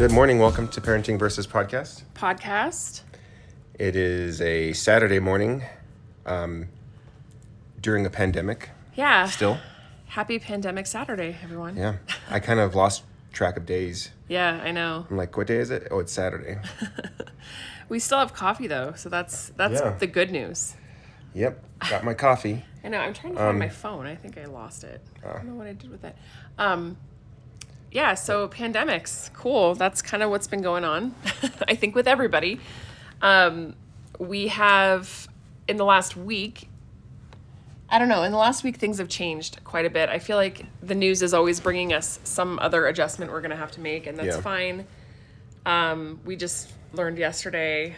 Good morning. Welcome to Parenting Versus Podcast. It is a Saturday morning during a pandemic. Yeah. Still. Happy Pandemic Saturday, everyone. Yeah. I kind of lost track of days. Yeah, I know. I'm like, what day is it? Oh, it's Saturday. We still have coffee, though, so that's the good news. Yep. Got my coffee. I know. I'm trying to find my phone. I think I lost it. I don't know what I did with it. Yeah, so pandemics. Cool. That's kind of what's been going on, I think, with everybody. We have, in the last week, things have changed quite a bit. I feel like the news is always bringing us some other adjustment we're going to have to make, and that's fine. We just learned yesterday.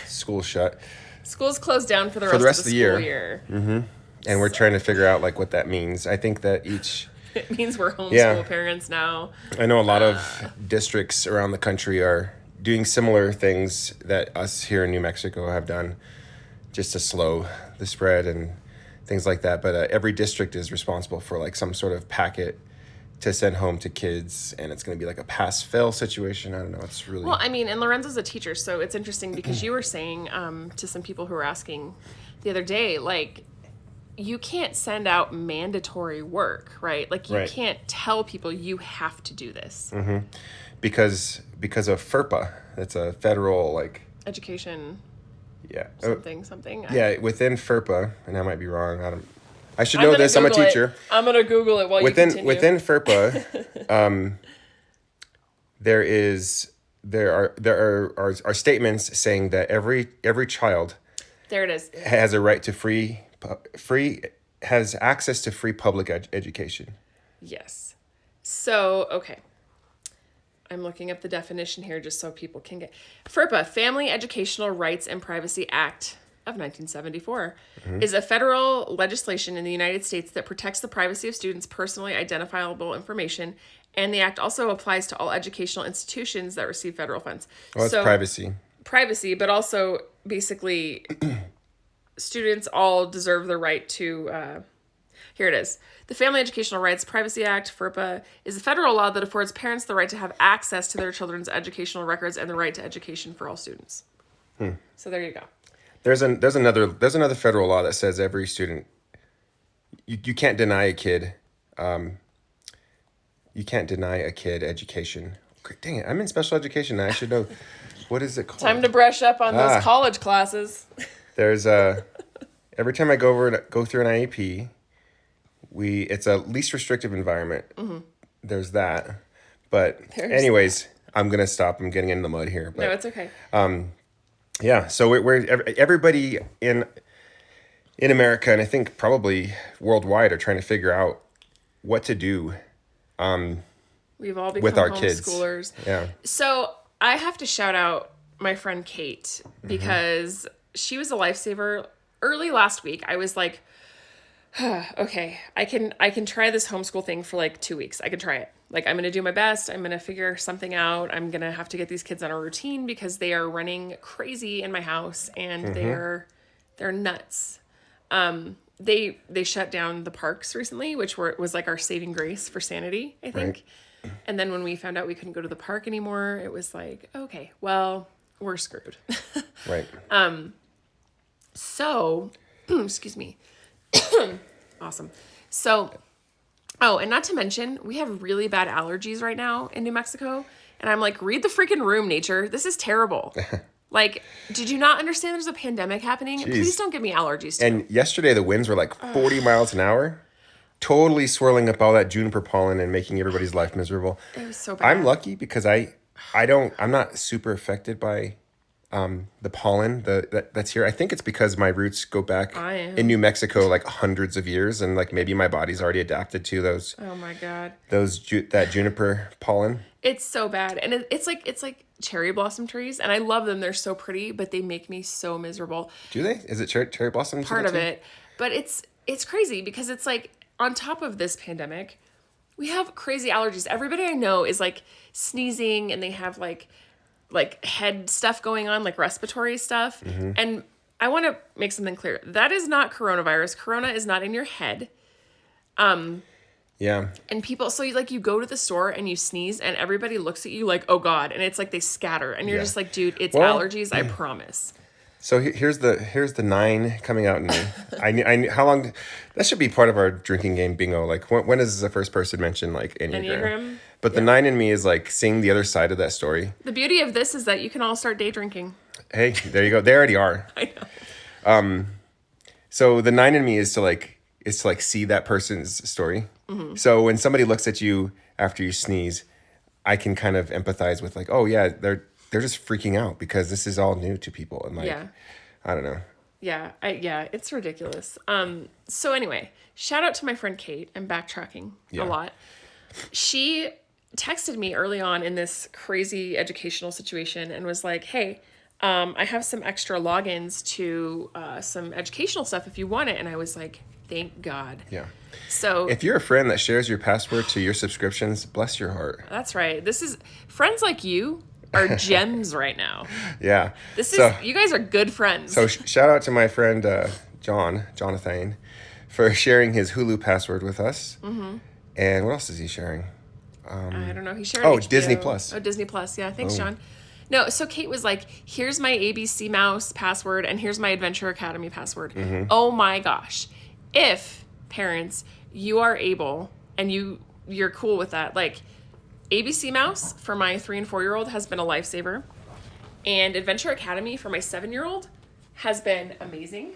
School shut. School's closed down for the rest of the school year. Mm-hmm. And we're trying to figure out like what that means. I think that it means we're homeschool parents now. I know a lot of districts around the country are doing similar things that us here in New Mexico have done just to slow the spread and things like that. But every district is responsible for like some sort of packet to send home to kids, and it's going to be like a pass-fail situation. I don't know. It's really... Well, I mean, and Lorenzo's a teacher, so it's interesting because you were saying to some people who were asking the other day, like, you can't send out mandatory work, right? Like, you can't tell people you have to do this. Mm-hmm. Because of FERPA. It's a federal, like... Education... Yeah. Something. Yeah, within FERPA, and I might be wrong. I should know this. I'm a teacher. I'm going to Google it while you continue. Within FERPA, there are statements saying that every child there it is has a right to has access to free public education. Yes. So, okay. I'm looking up the definition here just so people can get... FERPA, Family Educational Rights and Privacy Act of 1974, is a federal legislation in the United States that protects the privacy of students' personally identifiable information, and the act also applies to all educational institutions that receive federal funds. Well, it's privacy. Privacy, but also basically students all deserve the right to... Here it is. The Family Educational Rights Privacy Act, FERPA, is a federal law that affords parents the right to have access to their children's educational records and the right to education for all students. So there you go. There's another federal law that says every student, you can't deny a kid, education. Dang it, I'm in special education now. I should know. What is it called? Time to brush up on those college classes. There's every time I go through an IEP, it's a least restrictive environment. Mm-hmm. There's that. But anyways, I'm going to stop. I'm getting in the mud here. But, no, it's okay. Yeah, so we're everybody in America, and I think probably worldwide, are trying to figure out what to do We've all become with our homeschoolers. Kids. Yeah. So I have to shout out my friend Kate because she was a lifesaver. Early last week, I was like, okay, I can try this homeschool thing for like 2 weeks. I can try it. Like, I'm going to do my best. I'm going to figure something out. I'm going to have to get these kids on a routine because they are running crazy in my house and they're nuts. They shut down the parks recently, which was like our saving grace for sanity, I think. Right. And then when we found out we couldn't go to the park anymore, it was like, okay, well, we're screwed. Right. So, excuse me. Awesome. So, and not to mention, we have really bad allergies right now in New Mexico. And I'm like, read the freaking room, nature. This is terrible. Like, did you not understand there's a pandemic happening? Jeez. Please don't give me allergies too. And yesterday the winds were like 40 miles an hour. Totally swirling up all that juniper pollen and making everybody's life miserable. It was so bad. I'm lucky because I'm not super affected by the pollen that's here. I think it's because my roots go back in New Mexico like hundreds of years, and like maybe my body's already adapted to those. Oh my God. That juniper pollen. It's so bad, and it's like cherry blossom trees, and I love them. They're so pretty, but they make me so miserable. Do they? Is it cherry blossom? Part of it, but it's crazy because it's like on top of this pandemic, we have crazy allergies. Everybody I know is like sneezing, and they have like head stuff going on, like respiratory stuff. Mm-hmm. And I want to make something clear. That is not coronavirus. Corona is not in your head. Yeah. And people, so you go to the store and you sneeze and everybody looks at you like, oh God. And it's like they scatter and you're Yeah. just like, dude, it's Well, allergies. I promise. So here's the 9 coming out in me. How long? That should be part of our drinking game bingo. Like when is the first person mention like Enneagram? But the 9 in me is like seeing the other side of that story. The beauty of this is that you can all start day drinking. Hey, there you go. They already are. I know. So the 9 in me is to like see that person's story. Mm-hmm. So when somebody looks at you after you sneeze, I can kind of empathize with like, oh yeah, they're just freaking out because this is all new to people and like, I don't know. Yeah, it's ridiculous. So anyway, shout out to my friend Kate. I'm backtracking a lot. She texted me early on in this crazy educational situation and was like, hey, I have some extra logins to some educational stuff if you want it. And I was like, thank God. Yeah. So if you're a friend that shares your password to your subscriptions, bless your heart. That's right. This is friends like you are gems right now. Yeah. You guys are good friends. So shout out to my friend Jonathan, for sharing his Hulu password with us. Mm-hmm. And what else is he sharing? I don't know. He shared HBO. Disney Plus. Oh, Disney Plus. Yeah. Thanks, John. No, so Kate was like, here's my ABC Mouse password and here's my Adventure Academy password. Mm-hmm. Oh my gosh. If parents, you are able and you're cool with that, like ABC Mouse for my 3 and 4-year-old has been a lifesaver, and Adventure Academy for my 7-year-old has been amazing.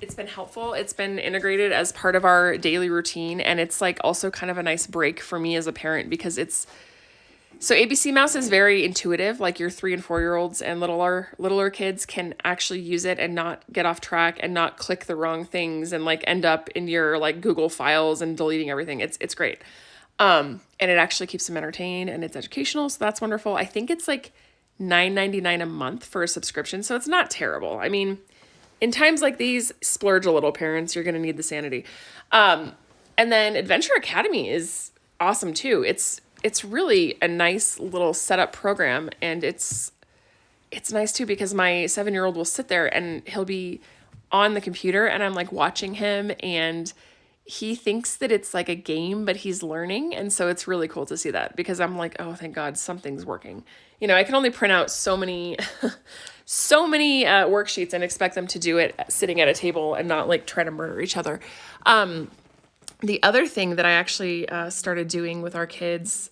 It's been helpful. It's been integrated as part of our daily routine, and it's like also kind of a nice break for me as a parent because so ABC Mouse is very intuitive. Like your 3 and 4-year-olds and littler kids can actually use it and not get off track and not click the wrong things and like end up in your like Google files and deleting everything. It's great. And it actually keeps them entertained and it's educational. So that's wonderful. I think it's like $9.99 a month for a subscription. So it's not terrible. I mean, in times like these, splurge a little, parents. You're going to need the sanity. And then Adventure Academy is awesome too. It's really a nice little setup program. And it's nice too, because my 7-year-old will sit there and he'll be on the computer and I'm like watching him and he thinks that it's like a game, but he's learning. And so it's really cool to see that because I'm like, oh, thank God something's working. You know, I can only print out so many worksheets and expect them to do it sitting at a table and not like try to murder each other. The other thing that I actually started doing with our kids,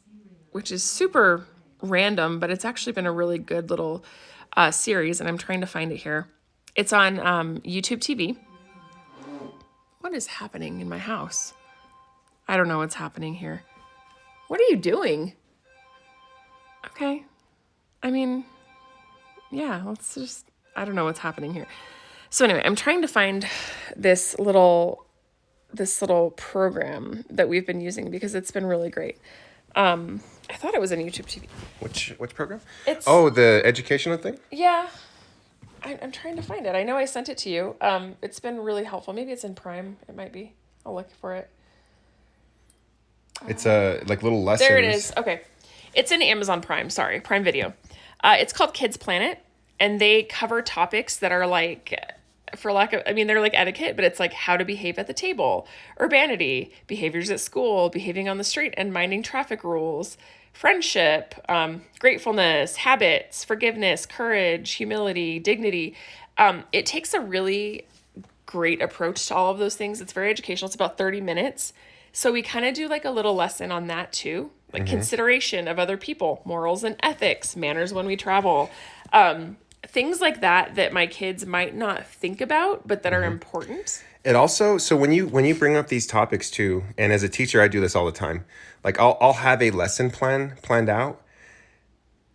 which is super random, but it's actually been a really good little series, and I'm trying to find it here. It's on YouTube TV. What is happening in my house? I don't know what's happening here. What are you doing? Okay. I mean, yeah, I don't know what's happening here. So anyway, I'm trying to find this little program that we've been using because it's been really great. I thought it was on YouTube TV. Which program? The educational thing? Yeah. I'm trying to find it. I know I sent it to you. It's been really helpful. Maybe it's in Prime. It might be. I'll look for it. It's like little lessons. There it is. Okay. It's in Amazon Prime. Sorry, Prime Video. It's called Kids Planet, and they cover topics that are like, they're like etiquette, but it's like how to behave at the table, urbanity, behaviors at school, behaving on the street and minding traffic rules, friendship, gratefulness, habits, forgiveness, courage, humility, dignity. It takes a really great approach to all of those things. It's very educational. It's about 30 minutes. So we kind of do like a little lesson on that too, like consideration of other people, morals and ethics, manners when we travel, things like that my kids might not think about, but that are important. It also, so when you bring up these topics too, and as a teacher, I do this all the time. Like I'll have a lesson planned out,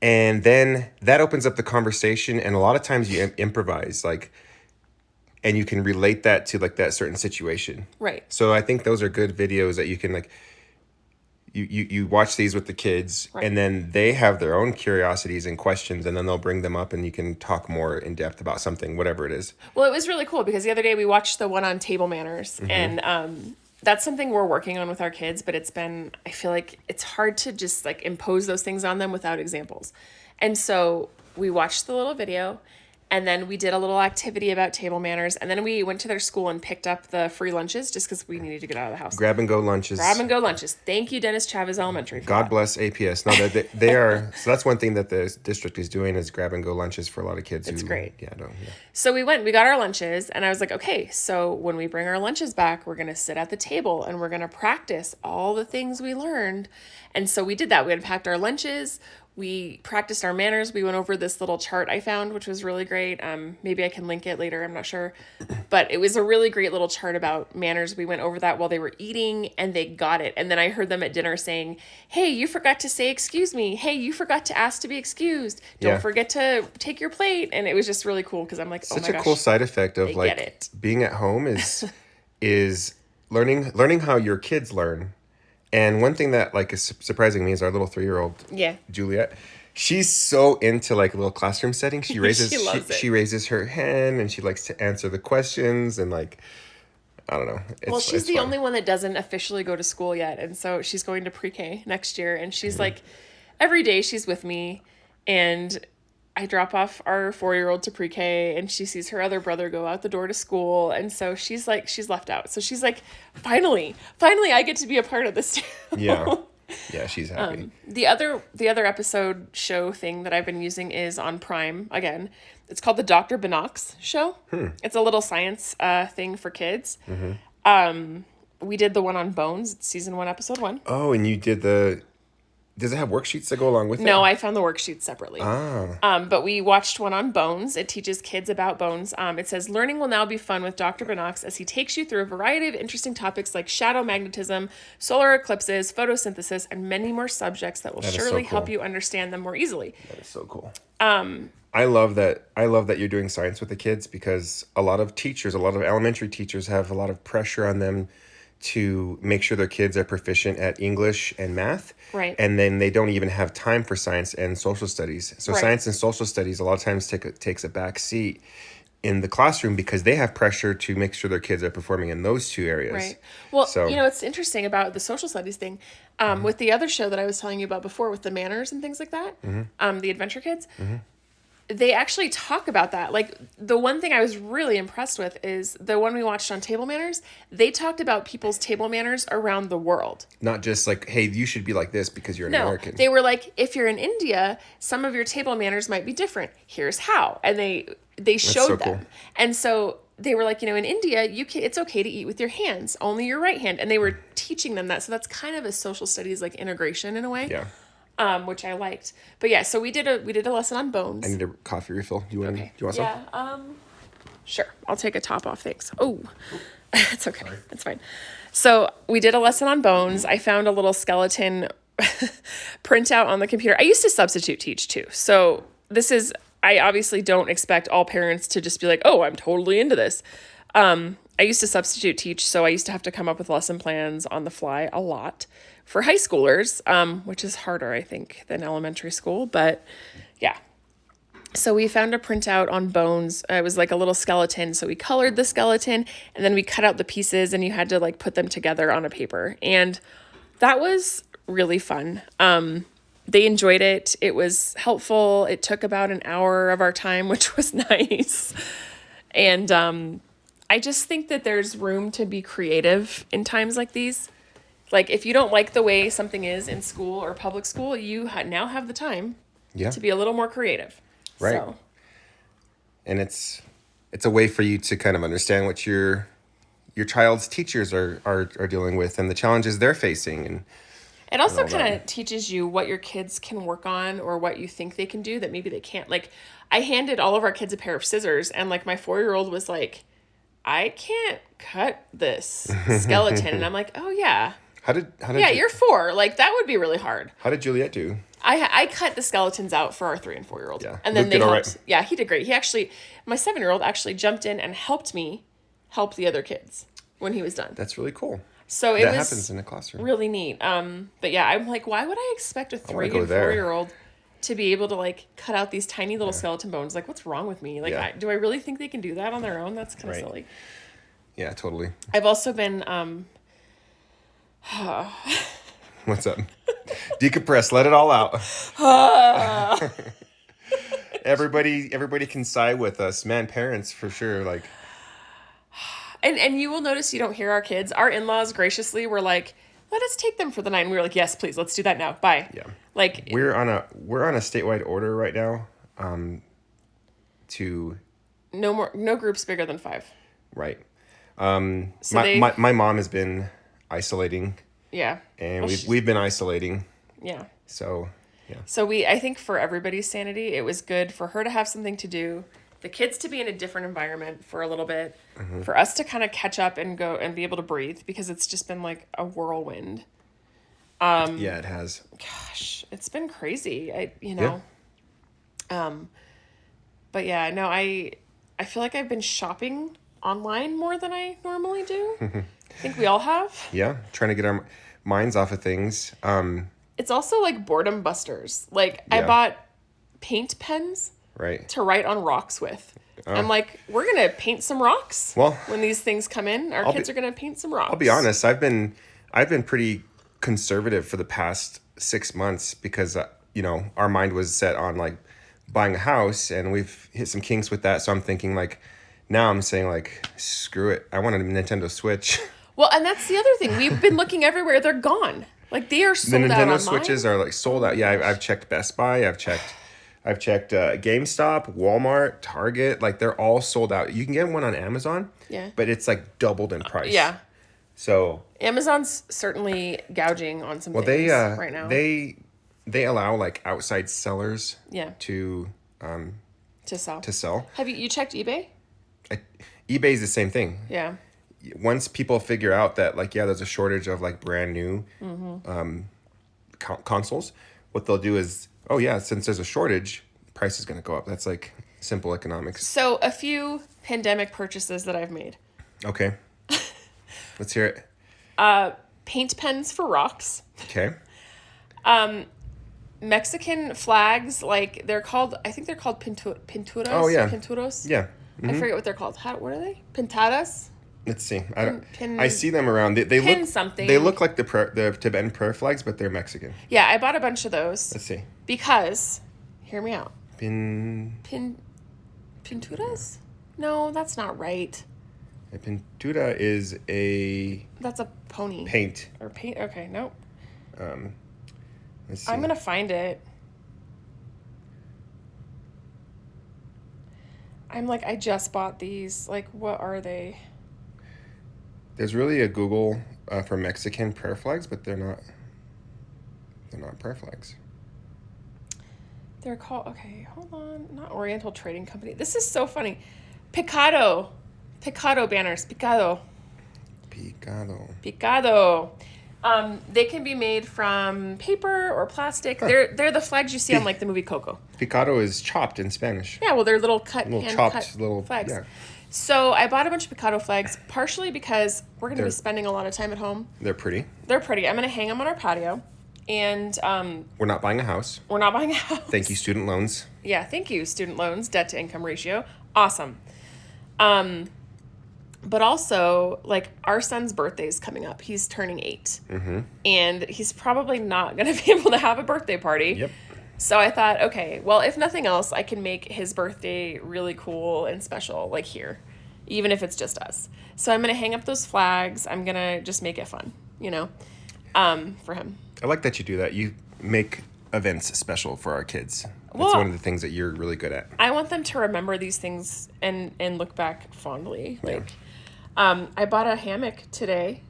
and then that opens up the conversation. And a lot of times you improvise, like, and you can relate that to like that certain situation. Right. So I think those are good videos that you can like, you watch these with the kids, right, and then they have their own curiosities and questions, and then they'll bring them up and you can talk more in depth about something, whatever it is. Well, it was really cool because the other day we watched the one on table manners, and that's something we're working on with our kids, but I feel like it's hard to just like impose those things on them without examples. And so we watched the little video, And then we did a little activity about table manners. And then we went to their school and picked up the free lunches just because we needed to get out of the house. Grab and go lunches. Grab and go lunches. Thank you, Dennis Chavez Elementary. For God that. bless APS. No, they are. So that's one thing that the district is doing is grab and go lunches for a lot of kids. It's great. Yeah, So we got our lunches, and I was like, okay, so when we bring our lunches back, we're going to sit at the table and we're going to practice all the things we learned. And so we did that. We unpacked our lunches. We practiced our manners. We went over this little chart I found, which was really great. Maybe I can link it later. I'm not sure. But it was a really great little chart about manners. We went over that while they were eating, and they got it. And then I heard them at dinner saying, hey, you forgot to say excuse me. Hey, you forgot to ask to be excused. Don't forget to take your plate. And it was just really cool because I'm like, oh my gosh. Such a cool side effect of like being at home is learning how your kids learn. And one thing that like is surprising me is our little 3-year-old, Juliet. She's so into like a little classroom setting. She raises she raises her hand and she likes to answer the questions and like I don't know. She's the only one that doesn't officially go to school yet, and so she's going to pre-K next year. And she's like, every day she's with me, and I drop off our 4-year-old to pre-K, and she sees her other brother go out the door to school. And so she's like, she's left out. So she's like, finally, I get to be a part of this too. Yeah. Yeah, she's happy. The other episode show thing that I've been using is on Prime again. It's called the Dr. Binocs show. It's a little science thing for kids. We did the one on bones. It's season 1, episode 1. Oh, and you did does it have worksheets that go along with it? No, I found the worksheets separately. But we watched one on bones. It teaches kids about bones. It says, learning will now be fun with Dr. Binocs as he takes you through a variety of interesting topics like shadow magnetism, solar eclipses, photosynthesis, and many more subjects that will surely help you understand them more easily. That is so cool. I love that you're doing science with the kids because a lot of elementary teachers have a lot of pressure on them to make sure their kids are proficient at English and math. Right. And then they don't even have time for science and social studies. So science and social studies a lot of times takes a back seat in the classroom because they have pressure to make sure their kids are performing in those two areas. Right. Well, it's interesting about the social studies thing. With the other show that I was telling you about before with the manners and things like that, the Adventure Kids, they actually talk about that. Like, the one thing I was really impressed with is the one we watched on table manners. They talked about people's table manners around the world. Not just like, hey, you should be like this because you're an American. They were like, if you're in India, some of your table manners might be different. Here's how. And they showed them. Cool. And so they were like, in India, it's okay to eat with your hands, only your right hand. And they were teaching them that. So that's kind of a social studies like integration in a way. Yeah. Which I liked. But yeah, so we did a lesson on bones. I need a coffee refill. Do you want some? Yeah. Sure. I'll take a top off. Thanks. Oh, it's okay. Sorry. It's fine. So we did a lesson on bones. I found a little skeleton printout on the computer. I used to substitute teach too. So I obviously don't expect all parents to just be like, oh, I'm totally into this. I used to substitute teach, so I used to have to come up with lesson plans on the fly a lot for high schoolers, which is harder, I think, than elementary school. But yeah. So we found a printout on bones. It was like a little skeleton. So we colored the skeleton and then we cut out the pieces and you had to like put them together on a paper. And that was really fun. They enjoyed it. It was helpful. It took about an hour of our time, which was nice. And I just think that there's room to be creative in times like these. Like, if you don't like the way something is in school or public school, you now have the time to be a little more creative. Right. So. And it's a way for you to kind of understand what your child's teachers are dealing with and the challenges they're facing. And it also kind of teaches you what your kids can work on or what you think they can do that maybe they can't. Like, I handed all of our kids a pair of scissors, and like my 4-year-old was like, I can't cut this skeleton. And I'm like, oh yeah. How did you're 4. Like, that would be really hard. How did Juliet do? I cut the skeletons out for our 3 and 4-year-old. Yeah. And then they helped. Right. Yeah, he did great. My 7-year-old actually jumped in and helped me help the other kids when he was done. That's really cool. So that happens in a classroom. Really neat. But yeah, I'm like, why would I expect a 3 and 4-year-old to be able to like cut out these tiny little skeleton bones? Like, what's wrong with me? Like, do I really think they can do that on their own? That's kind of silly. Yeah, totally. I've also been What's up? Decompress. Let it all out. everybody can side with us, man. Parents for sure. Like, And you will notice you don't hear our kids. Our in-laws graciously were like, let us take them for the night. And we were like, yes, please, let's do that now. Bye. yeah, Like, we're on a statewide order right now. To no groups bigger than 5. right. So My mom has been isolating, yeah. and Well, we've been isolating. yeah. So yeah, So I think for everybody's sanity, it was good for her to have something to do, the kids to be in a different environment for a little bit, for us to kind of catch up and go and be able to breathe, because it's just been like a whirlwind. yeah, it has. Gosh, it's been crazy. But yeah, no, I feel like I've been shopping online more than I normally do. I think we all have. Yeah, trying to get our minds off of things. It's also like boredom busters. Like, I Yeah. bought paint pens Right. to write on rocks with. I'm like, we're going to paint some rocks. Well, when these things come in, our kids are going to paint some rocks. I'll be honest. I've been pretty conservative for the past 6 months because our mind was set on like buying a house, and we've hit some kinks with that. So I'm thinking like, now I'm saying like, screw it. I want a Nintendo Switch. Well, and that's the other thing. We've been looking everywhere. They're gone. Like, they are The sold out Nintendo online. Switches are like sold out. Yeah, I've checked Best Buy. I've checked GameStop, Walmart, Target. Like, they're all sold out. You can get one on Amazon. Yeah. But it's like doubled in price. Yeah. So Amazon's certainly gouging on some well, things they right now. they allow like outside sellers. Yeah. To sell. to sell. Have you checked eBay? eBay's the same thing. Yeah. Once people figure out that like, yeah, there's a shortage of like brand new consoles, what they'll do is, oh yeah, since there's a shortage, price is going to go up. That's like simple economics. So, a few pandemic purchases that I've made. Okay. Let's hear it. Paint pens for rocks. Okay. Mexican flags, like, I think they're called pinturas. Oh, yeah. Pinturos. Yeah. I forget what they're called. What are they? Pintadas? Let's see. Pin- I see them around. They pin look something. They look like the Tibetan prayer flags, but they're Mexican. Yeah, I bought a bunch of those. Let's see. Because, hear me out. Pinturas. Pinturas? No, that's not right. A pintura is a That's a pony. paint. Or paint. Okay, nope. Let's see. I'm going to find it. I'm like, I just bought these. Like, what are they? There's really a Google for Mexican prayer flags, but they're not prayer flags. They're called, okay, hold on. Not Oriental Trading Company. This is so funny. Picado banners. Picado. They can be made from paper or plastic. Huh. They're the flags you see on like the movie Coco. Picado is chopped in Spanish. Yeah, well, they're little Little hand chopped cut little flags. Yeah. So I bought a bunch of Picado flags, partially because we're going to be They're- spending a lot of time at home. They're pretty. They're pretty. I'm going to hang them on our patio. And We're not buying a house. we're not buying a house. Thank you, student loans. Yeah, thank you. Student loans, debt to income ratio. Awesome. But also, like, our son's birthday is coming up. He's turning 8. Mm-hmm. And he's probably not going to be able to have a birthday party. Yep. So I thought, okay, well, if nothing else, I can make his birthday really cool and special, like here, even if it's just us. So I'm going to hang up those flags. I'm going to just make it fun, for him. I like that you do that. You make events special for our kids. That's Well, one of the things that you're really good at. I want them to remember these things and look back fondly. Like, I bought a hammock today.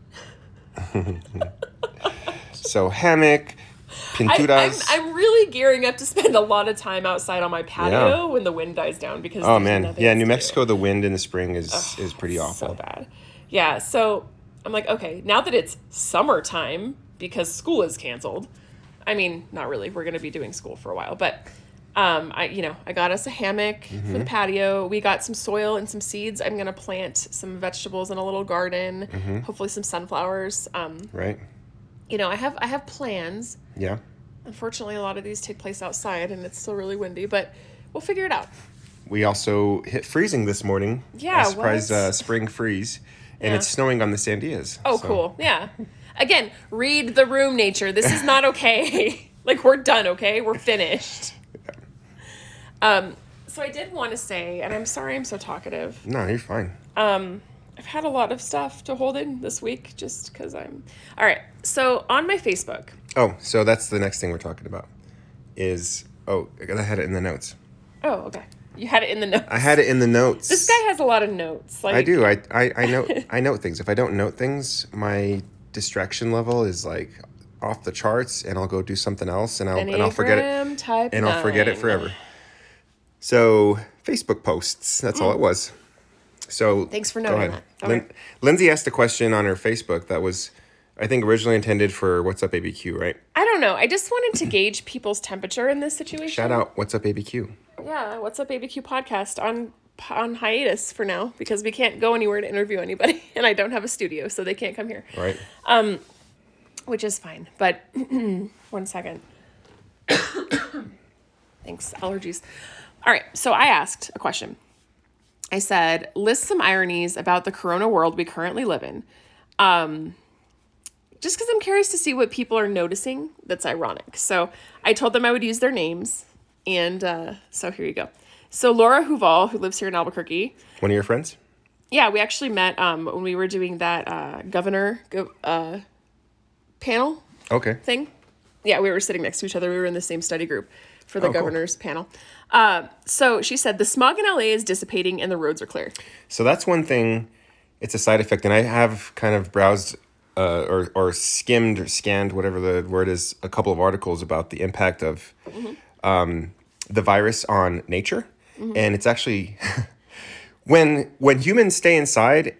So hammock, pinturas. I'm really gearing up to spend a lot of time outside on my patio when the wind dies down because Oh there's man, nothing yeah, to New do. Mexico, the wind in the spring is pretty awful. So bad. Yeah, so I'm like, okay, now that it's summertime because school is canceled. I mean, not really. We're going to be doing school for a while, but I got us a hammock for the patio. We got some soil and some seeds. I'm going to plant some vegetables in a little garden, hopefully some sunflowers. Right? I have plans. Yeah. Unfortunately, a lot of these take place outside and it's still really windy, but we'll figure it out. We also hit freezing this morning. Yeah, a surprise what? Spring freeze, and Yeah. it's snowing on the Sandias. Oh, so- cool. Yeah. Again, read the room, nature. This is not okay. Like, we're done, okay? We're finished. So I did want to say, and I'm sorry I'm so talkative. No, you're fine. I've had a lot of stuff to hold in this week just because I'm... All right. So on my Facebook... Oh, so that's the next thing we're talking about is... Oh, I had it in the notes. Oh, okay. You had it in the notes. I had it in the notes. This guy has a lot of notes. Like, I do. I note things. If I don't note things, my distraction level is like off the charts, and I'll go do something else, and I'll forget it. Type and I'll forget it forever. So Facebook posts. That's all it was. So thanks for go noting ahead. that. Okay. Lindsay asked a question on her Facebook that was, I think, originally intended for What's Up ABQ, right? I don't know. I just wanted to gauge people's temperature in this situation. Shout out What's Up ABQ. Yeah, What's Up ABQ podcast on hiatus for now because we can't go anywhere to interview anybody, and I don't have a studio, so they can't come here. Right. Which is fine. But 1 second. Thanks. Allergies. All right. So I asked a question. I said, list some ironies about the corona world we currently live in. Just because I'm curious to see what people are noticing that's ironic. So I told them I would use their names. And so here you go. So Laura Huval, who lives here in Albuquerque. One of your friends? Yeah, we actually met when we were doing that governor panel Okay. thing. Yeah, we were sitting next to each other. We were in the same study group for the governor's panel. So she said, the smog in LA is dissipating and the roads are clear. So that's one thing. It's a side effect. And I have kind of browsed or skimmed or scanned, whatever the word is, a couple of articles about the impact of the virus on nature. Mm-hmm. And it's actually, when humans stay inside,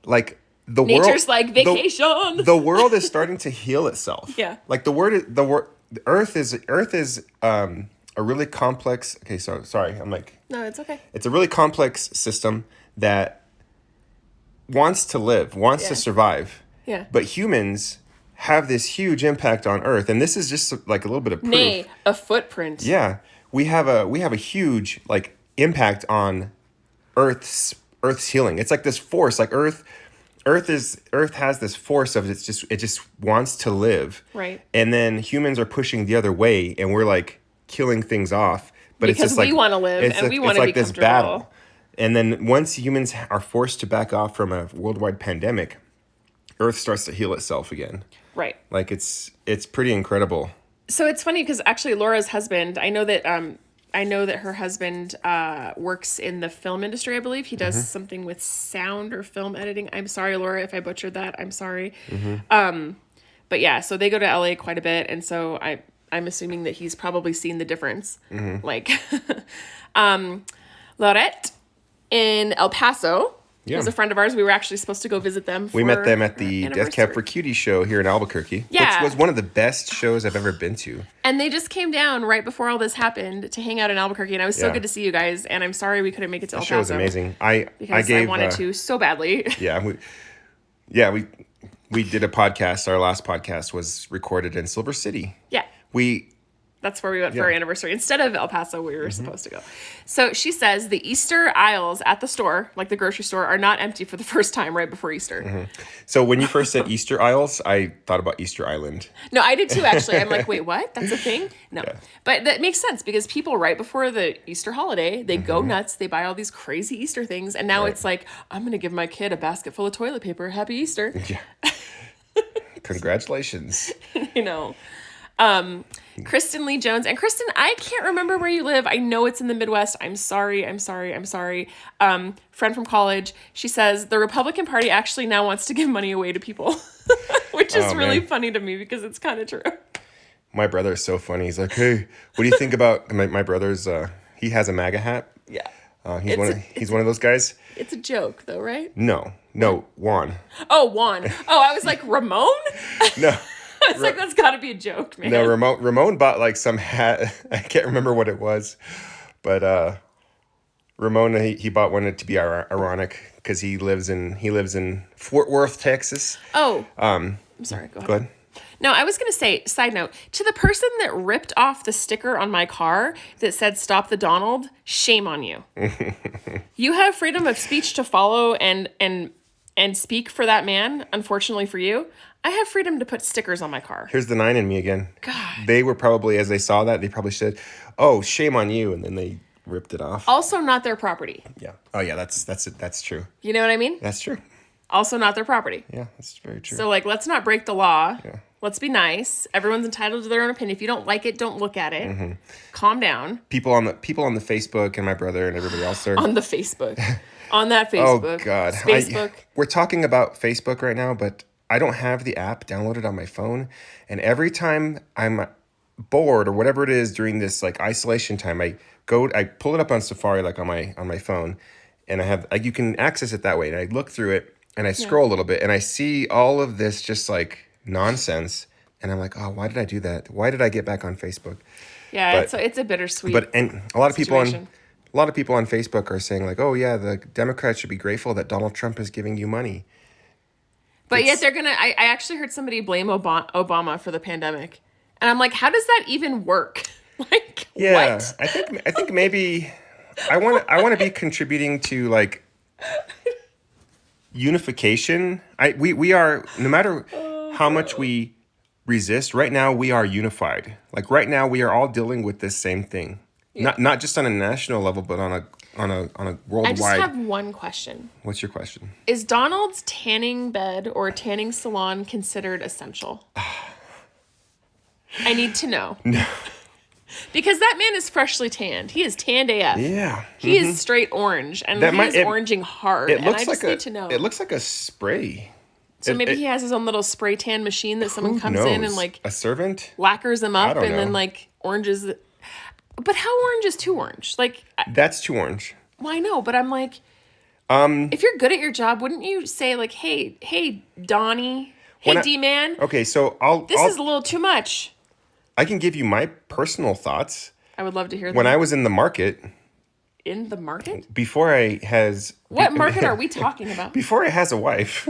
like the Nature's like vacation. The world is starting to heal itself. Yeah. Like the Earth is a really complex. Okay, so sorry, I'm like. No, it's okay. It's a really complex system that wants to live, wants to survive. Yeah. But humans have this huge impact on Earth, and this is just like a little bit of proof. Nay, a footprint. Yeah, we have a huge like impact on Earth's healing. It's like this force, like Earth has this force of it just wants to live. Right. And then humans are pushing the other way, and we're like killing things off. But because it's just we want to live and we want to be this battle. And then once humans are forced to back off from a worldwide pandemic, Earth starts to heal itself again. Right. Like it's pretty incredible. So it's funny because actually Laura's husband, I know that her husband works in the film industry, I believe. He does something with sound or film editing. I'm sorry, Laura, if I butchered that. I'm sorry. But yeah, so they go to LA quite a bit, and so I'm assuming that he's probably seen the difference. Like Laurette in El Paso. Yeah. Was a friend of ours. We were actually supposed to go visit them. We met them at the Death Cab for Cutie show here in Albuquerque, which was one of the best shows I've ever been to. And they just came down right before all this happened to hang out in Albuquerque, and it was so good to see you guys. And I'm sorry we couldn't make it to El Paso. The show was amazing. I wanted to so badly. Yeah, we did a podcast. Our last podcast was recorded in Silver City. Yeah. That's where we went for our anniversary. Instead of El Paso, we were supposed to go. So she says the Easter aisles at the store, like the grocery store, are not empty for the first time right before Easter. So when you first said Easter aisles, I thought about Easter Island. No, I did too, actually. I'm like, wait, what? That's a thing? No. Yeah. But that makes sense because people right before the Easter holiday, they go nuts. They buy all these crazy Easter things. And now it's like, I'm going to give my kid a basket full of toilet paper. Happy Easter. Yeah. Congratulations. You know. Kristen Lee Jones. And Kristen, I can't remember where you live. I know it's in the Midwest. I'm sorry. Friend from college. She says the Republican Party actually now wants to give money away to people, which is really funny to me because it's kind of true. My brother is so funny. He's like, hey, what do you think about my brother's, he has a MAGA hat. Yeah. He's one of those guys. It's a joke though, right? No, Juan. Oh, Juan. Oh, I was like, Ramon? No. I was like, that's got to be a joke, man. No, Ramon bought like some hat. I can't remember what it was, but Ramon he bought one to be ironic because he lives in Fort Worth, Texas. Oh, I'm sorry. Go ahead. No, I was going to say, side note, to the person that ripped off the sticker on my car that said "Stop the Donald," shame on you. You have freedom of speech to follow and speak for that man. Unfortunately for you, I have freedom to put stickers on my car. Here's the 9 in me again. God. They were probably, as they saw that, they probably said, oh, shame on you. And then they ripped it off. Also not their property. Yeah. Oh yeah, that's it. That's true. You know what I mean? That's true. Also not their property. Yeah, that's very true. So like, let's not break the law. Yeah. Let's be nice. Everyone's entitled to their own opinion. If you don't like it, don't look at it. Calm down. People on the Facebook and my brother and everybody else are On the Facebook. On that Facebook. Oh God. Facebook. We're talking about Facebook right now, but I don't have the app downloaded on my phone. And every time I'm bored or whatever it is during this like isolation time, I pull it up on Safari, like on my phone, and I have like, you can access it that way. And I look through it and I scroll a little bit and I see all of this just like nonsense. And I'm like, oh, why did I do that? Why did I get back on Facebook? Yeah, it's a bittersweet. And a lot of people situation. a lot of people on Facebook are saying like, oh yeah, the Democrats should be grateful that Donald Trump is giving you money. But yet they're gonna. I actually heard somebody blame Obama for the pandemic, and I'm like, how does that even work? Like, Yeah, what? I think maybe I want to be contributing to like unification. We are, no matter how much we resist. Right now we are unified. Like right now we are all dealing with this same thing. Yeah. Not just on a national level, but on a worldwide. I just have one question. What's your question? Is Donald's tanning bed or tanning salon considered essential? I need to know. No. Because that man is freshly tanned. He is tanned AF. Yeah. He is straight orange. And he is oranging hard. It looks and I just need to know. It looks like a spray. So maybe he has his own little spray tan machine that someone comes in and like a servant lacquers them up and know. then like oranges. But how orange is too orange? Like that's too orange. Well, I know, but I'm like, if you're good at your job, wouldn't you say like, hey, Donnie, hey, D-man. Okay, so This is a little too much. I can give you my personal thoughts. I would love to hear them. When I was in the market. In the market? Before I has... What market are we talking about? Before I has a wife.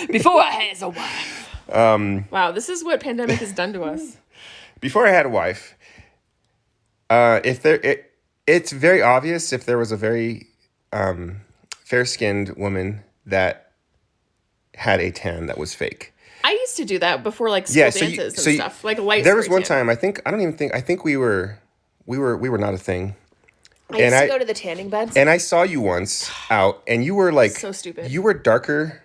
Before I has a wife. Wow, this is what pandemic has done to us. Before I had a wife, it's very obvious if there was a very fair-skinned woman that had a tan that was fake. I used to do that before like school dances and stuff. Like light. There was one time I think we were not a thing. I used to go to the tanning beds. And I saw you once out and you were like so stupid. You were darker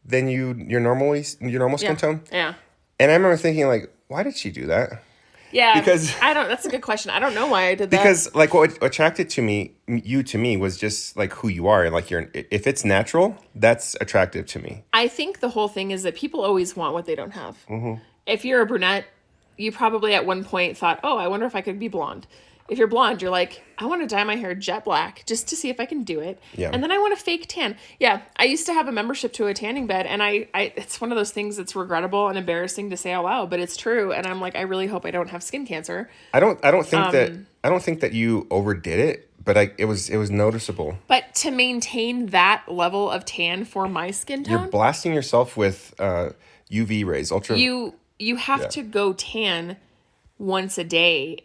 than your normal skin tone. Yeah. And I remember thinking like, why did she do that? Yeah. Because that's a good question. I don't know why I did that. Because like what attracted you to me was just like who you are and like if it's natural, that's attractive to me. I think the whole thing is that people always want what they don't have. Mm-hmm. If you're a brunette, you probably at one point thought, oh, I wonder if I could be blonde. If you're blonde, you're like, I want to dye my hair jet black just to see if I can do it. Yeah. And then I want a fake tan. Yeah. I used to have a membership to a tanning bed and I it's one of those things that's regrettable and embarrassing to say out loud, but it's true. And I'm like, I really hope I don't have skin cancer. I don't think that you overdid it, but it was noticeable. But to maintain that level of tan for my skin tone, you're blasting yourself with UV rays, ultra. You have to go tan once a day.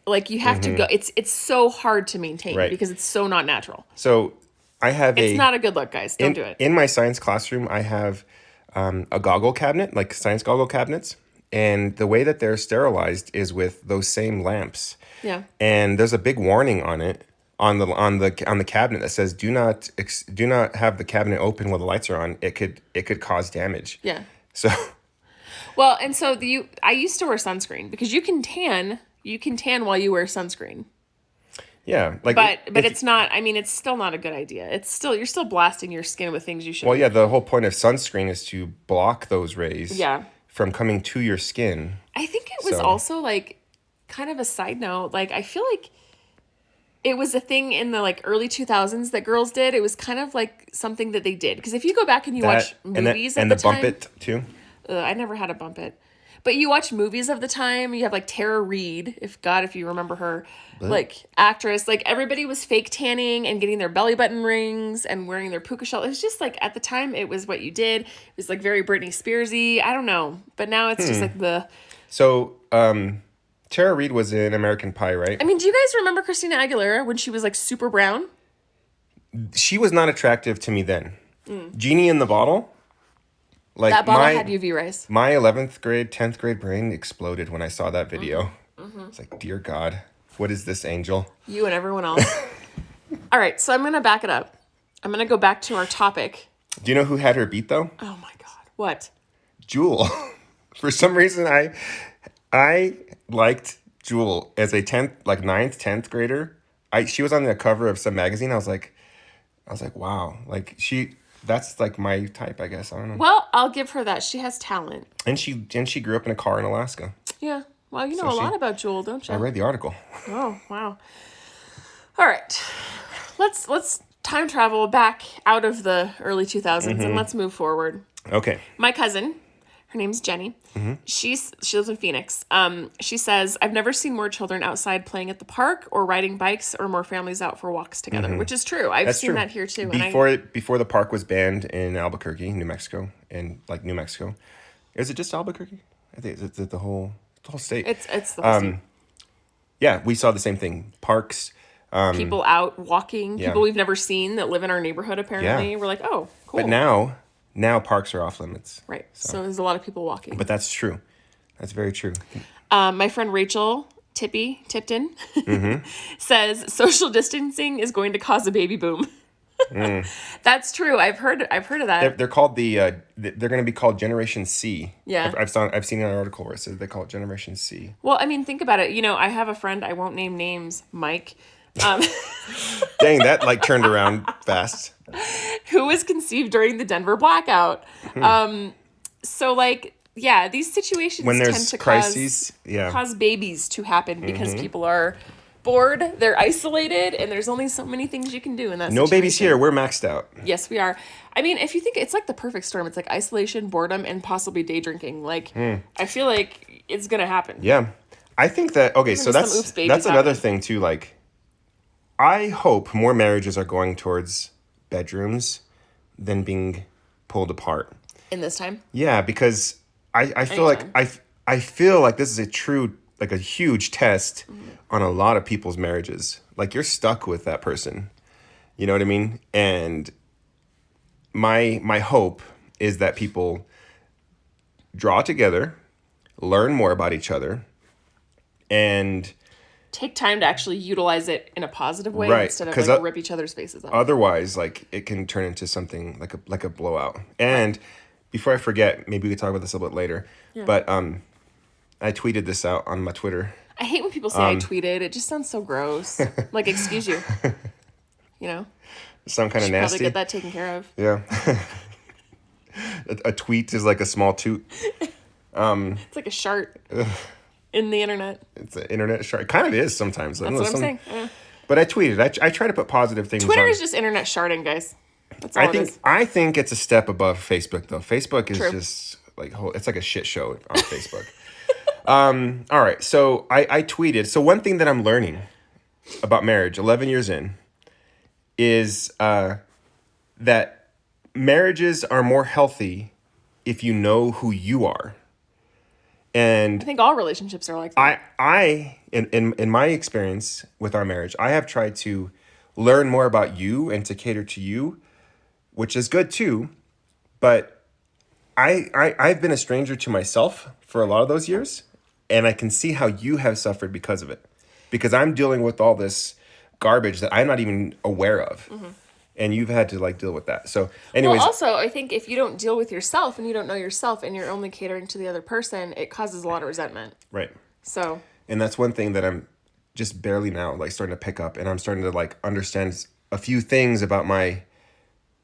Like you have to go. It's so hard to maintain because it's so not natural. So I have It's not a good look, guys. Don't do it. In my science classroom, I have a goggle cabinet, like science goggle cabinets, and the way that they're sterilized is with those same lamps. Yeah. And there's a big warning on it on the cabinet that says do not have the cabinet open while the lights are on. It could cause damage. Yeah. So. Well, and so I used to wear sunscreen because you can tan while you wear sunscreen. Yeah, like but it's not. I mean, it's still not a good idea. You're still blasting your skin with things you shouldn't. Well, yeah, the whole point of sunscreen is to block those rays. Yeah. From coming to your skin. I think it was also like kind of a side note. Like I feel like it was a thing in the like early 2000s that girls did. It was kind of like something that they did because if you go back and you watch movies and at the time, bump it too. I never had a bump it. But you watch movies of the time, you have like Tara Reid, if you remember her, like actress, like everybody was fake tanning and getting their belly button rings and wearing their puka shell. It was just like at the time it was what you did. It was like very Britney Spearsy. I don't know. But now it's just like the. So Tara Reid was in American Pie, right? I mean, do you guys remember Christina Aguilera when she was like super brown? She was not attractive to me then. Genie in the Bottle. Like that bottle had UV rays. My 11th grade, 10th grade brain exploded when I saw that video. Mm-hmm. It's like, dear God. What is this, Angel? You and everyone else. All right, so I'm going to back it up. I'm going to go back to our topic. Do you know who had her beat though? Oh my God. What? Jewel. For some reason, I liked Jewel as a 9th, 10th grader. She was on the cover of some magazine. I was like, wow, like that's like my type, I guess. I don't know. Well, I'll give her that. She has talent. And she grew up in a car in Alaska. Yeah. Well, you know a lot about Jewel, don't you? I read the article. Oh, wow. All right. Let's time travel back out of the early 2000s and let's move forward. Okay. My cousin, her name's Jenny. She lives in Phoenix. She says, I've never seen more children outside playing at the park or riding bikes or more families out for walks together, which is true. I've seen that here too. Before the park was banned in Albuquerque, New Mexico, and like New Mexico. Is it just Albuquerque? I think it's the whole state. It's the whole state. Yeah, we saw the same thing. Parks. People out walking, people we've never seen that live in our neighborhood apparently. Yeah. We're like, oh, cool. But now parks are off limits. Right. So there's a lot of people walking. But that's true. That's very true. My friend Rachel Tipton says social distancing is going to cause a baby boom. That's true. I've heard of that. They're called they're going to be called Generation C. Yeah. I've seen an article where it says they call it Generation C. Well, I mean, think about it. You know, I have a friend, I won't name names, Mike. Dang, that like turned around fast. Who was conceived during the Denver blackout. So like, yeah, these situations when tend there's to crises, cause babies to happen because people are bored, they're isolated, and there's only so many things you can do in that No situation. babies here. We're maxed out. Yes, we are. I mean, if you think it's like the perfect storm, it's like isolation, boredom, and possibly day drinking. Like, I feel like it's gonna happen. Yeah, I think that. Okay, so that's another thing too. Like, I hope more marriages are going towards bedrooms than being pulled apart. In this time? Yeah, because I feel like I feel like this is a huge test on a lot of people's marriages. Like, you're stuck with that person. You know what I mean? And my hope is that people draw together, learn more about each other, and take time to actually utilize it in a positive way instead of like rip each other's faces off. Otherwise, like, it can turn into something like a blowout. And before I forget, maybe we can talk about this a little bit later. Yeah. But I tweeted this out on my Twitter. I hate when people say I tweeted. It just sounds so gross. Like, excuse you. You know? Sound kind of nasty. Probably get that taken care of. Yeah. a tweet is like a small toot. It's like a shart in the internet. It's an internet shart. It kind of is sometimes. That's what I'm saying. Yeah. But I tweeted. I try to put positive things Twitter is just internet sharding, guys. That's all it is. I think it's a step above Facebook, though. Facebook is just like, it's like a shit show on Facebook. All right. So I tweeted. So one thing that I'm learning about marriage, 11 years in, is that marriages are more healthy if you know who you are. And I think all relationships are like that. In my experience with our marriage, I have tried to learn more about you and to cater to you, which is good too. But I've been a stranger to myself for a lot of those years, and I can see how you have suffered because of it. Because I'm dealing with all this garbage that I'm not even aware of. Mm-hmm. And you've had to like deal with that. So anyways. Well, also, I think if you don't deal with yourself and you don't know yourself and you're only catering to the other person, it causes a lot of resentment. Right. So. And that's one thing that I'm just barely now like starting to pick up, and I'm starting to like understand a few things about my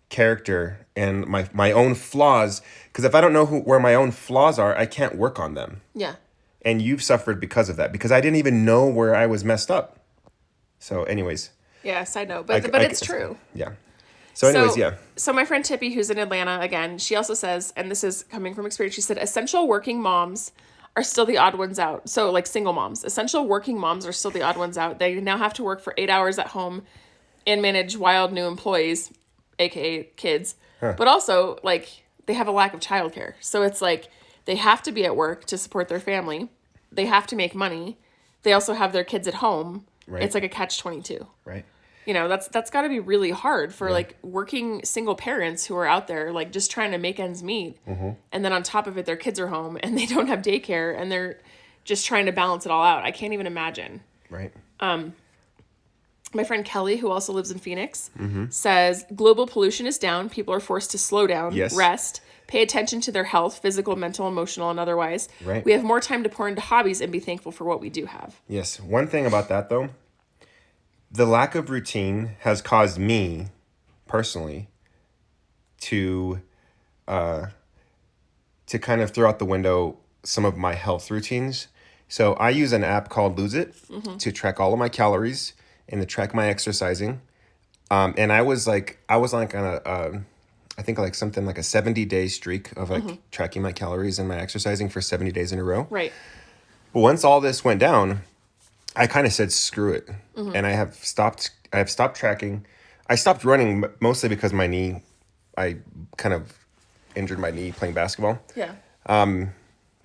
character and my own flaws. Because if I don't know where my own flaws are, I can't work on them. Yeah. And you've suffered because of that, because I didn't even know where I was messed up. So anyways. Yeah, side note. But it's true. Yeah. So anyways, yeah. So my friend Tippy, who's in Atlanta, again, she also says, and this is coming from experience, she said, essential working moms are still the odd ones out. So like single moms. Essential working moms are still the odd ones out. They now have to work for 8 hours at home and manage wild new employees, aka kids. Huh. But also, like, they have a lack of childcare. So it's like they have to be at work to support their family. They have to make money. They also have their kids at home. Right. It's like a catch-22. Right. You know, that's got to be really hard for like working single parents who are out there like just trying to make ends meet. Mm-hmm. And then on top of it, their kids are home and they don't have daycare and they're just trying to balance it all out. I can't even imagine. Right. My friend Kelly, who also lives in Phoenix, says global pollution is down. People are forced to slow down, Yes. rest, pay attention to their health, physical, mental, emotional, and otherwise. Right. We have more time to pour into hobbies and be thankful for what we do have. Yes. One thing about that, though, the lack of routine has caused me, personally, to kind of throw out the window some of my health routines. So I use an app called Lose It to track all of my calories and to track my exercising. And I was like on a, I think like something like a 70-day streak of like tracking my calories and my exercising for 70 days in a row. Right. But once all this went down, I kind of said, screw it. And I have stopped tracking. I stopped running mostly because my knee, I kind of injured my knee playing basketball. Yeah.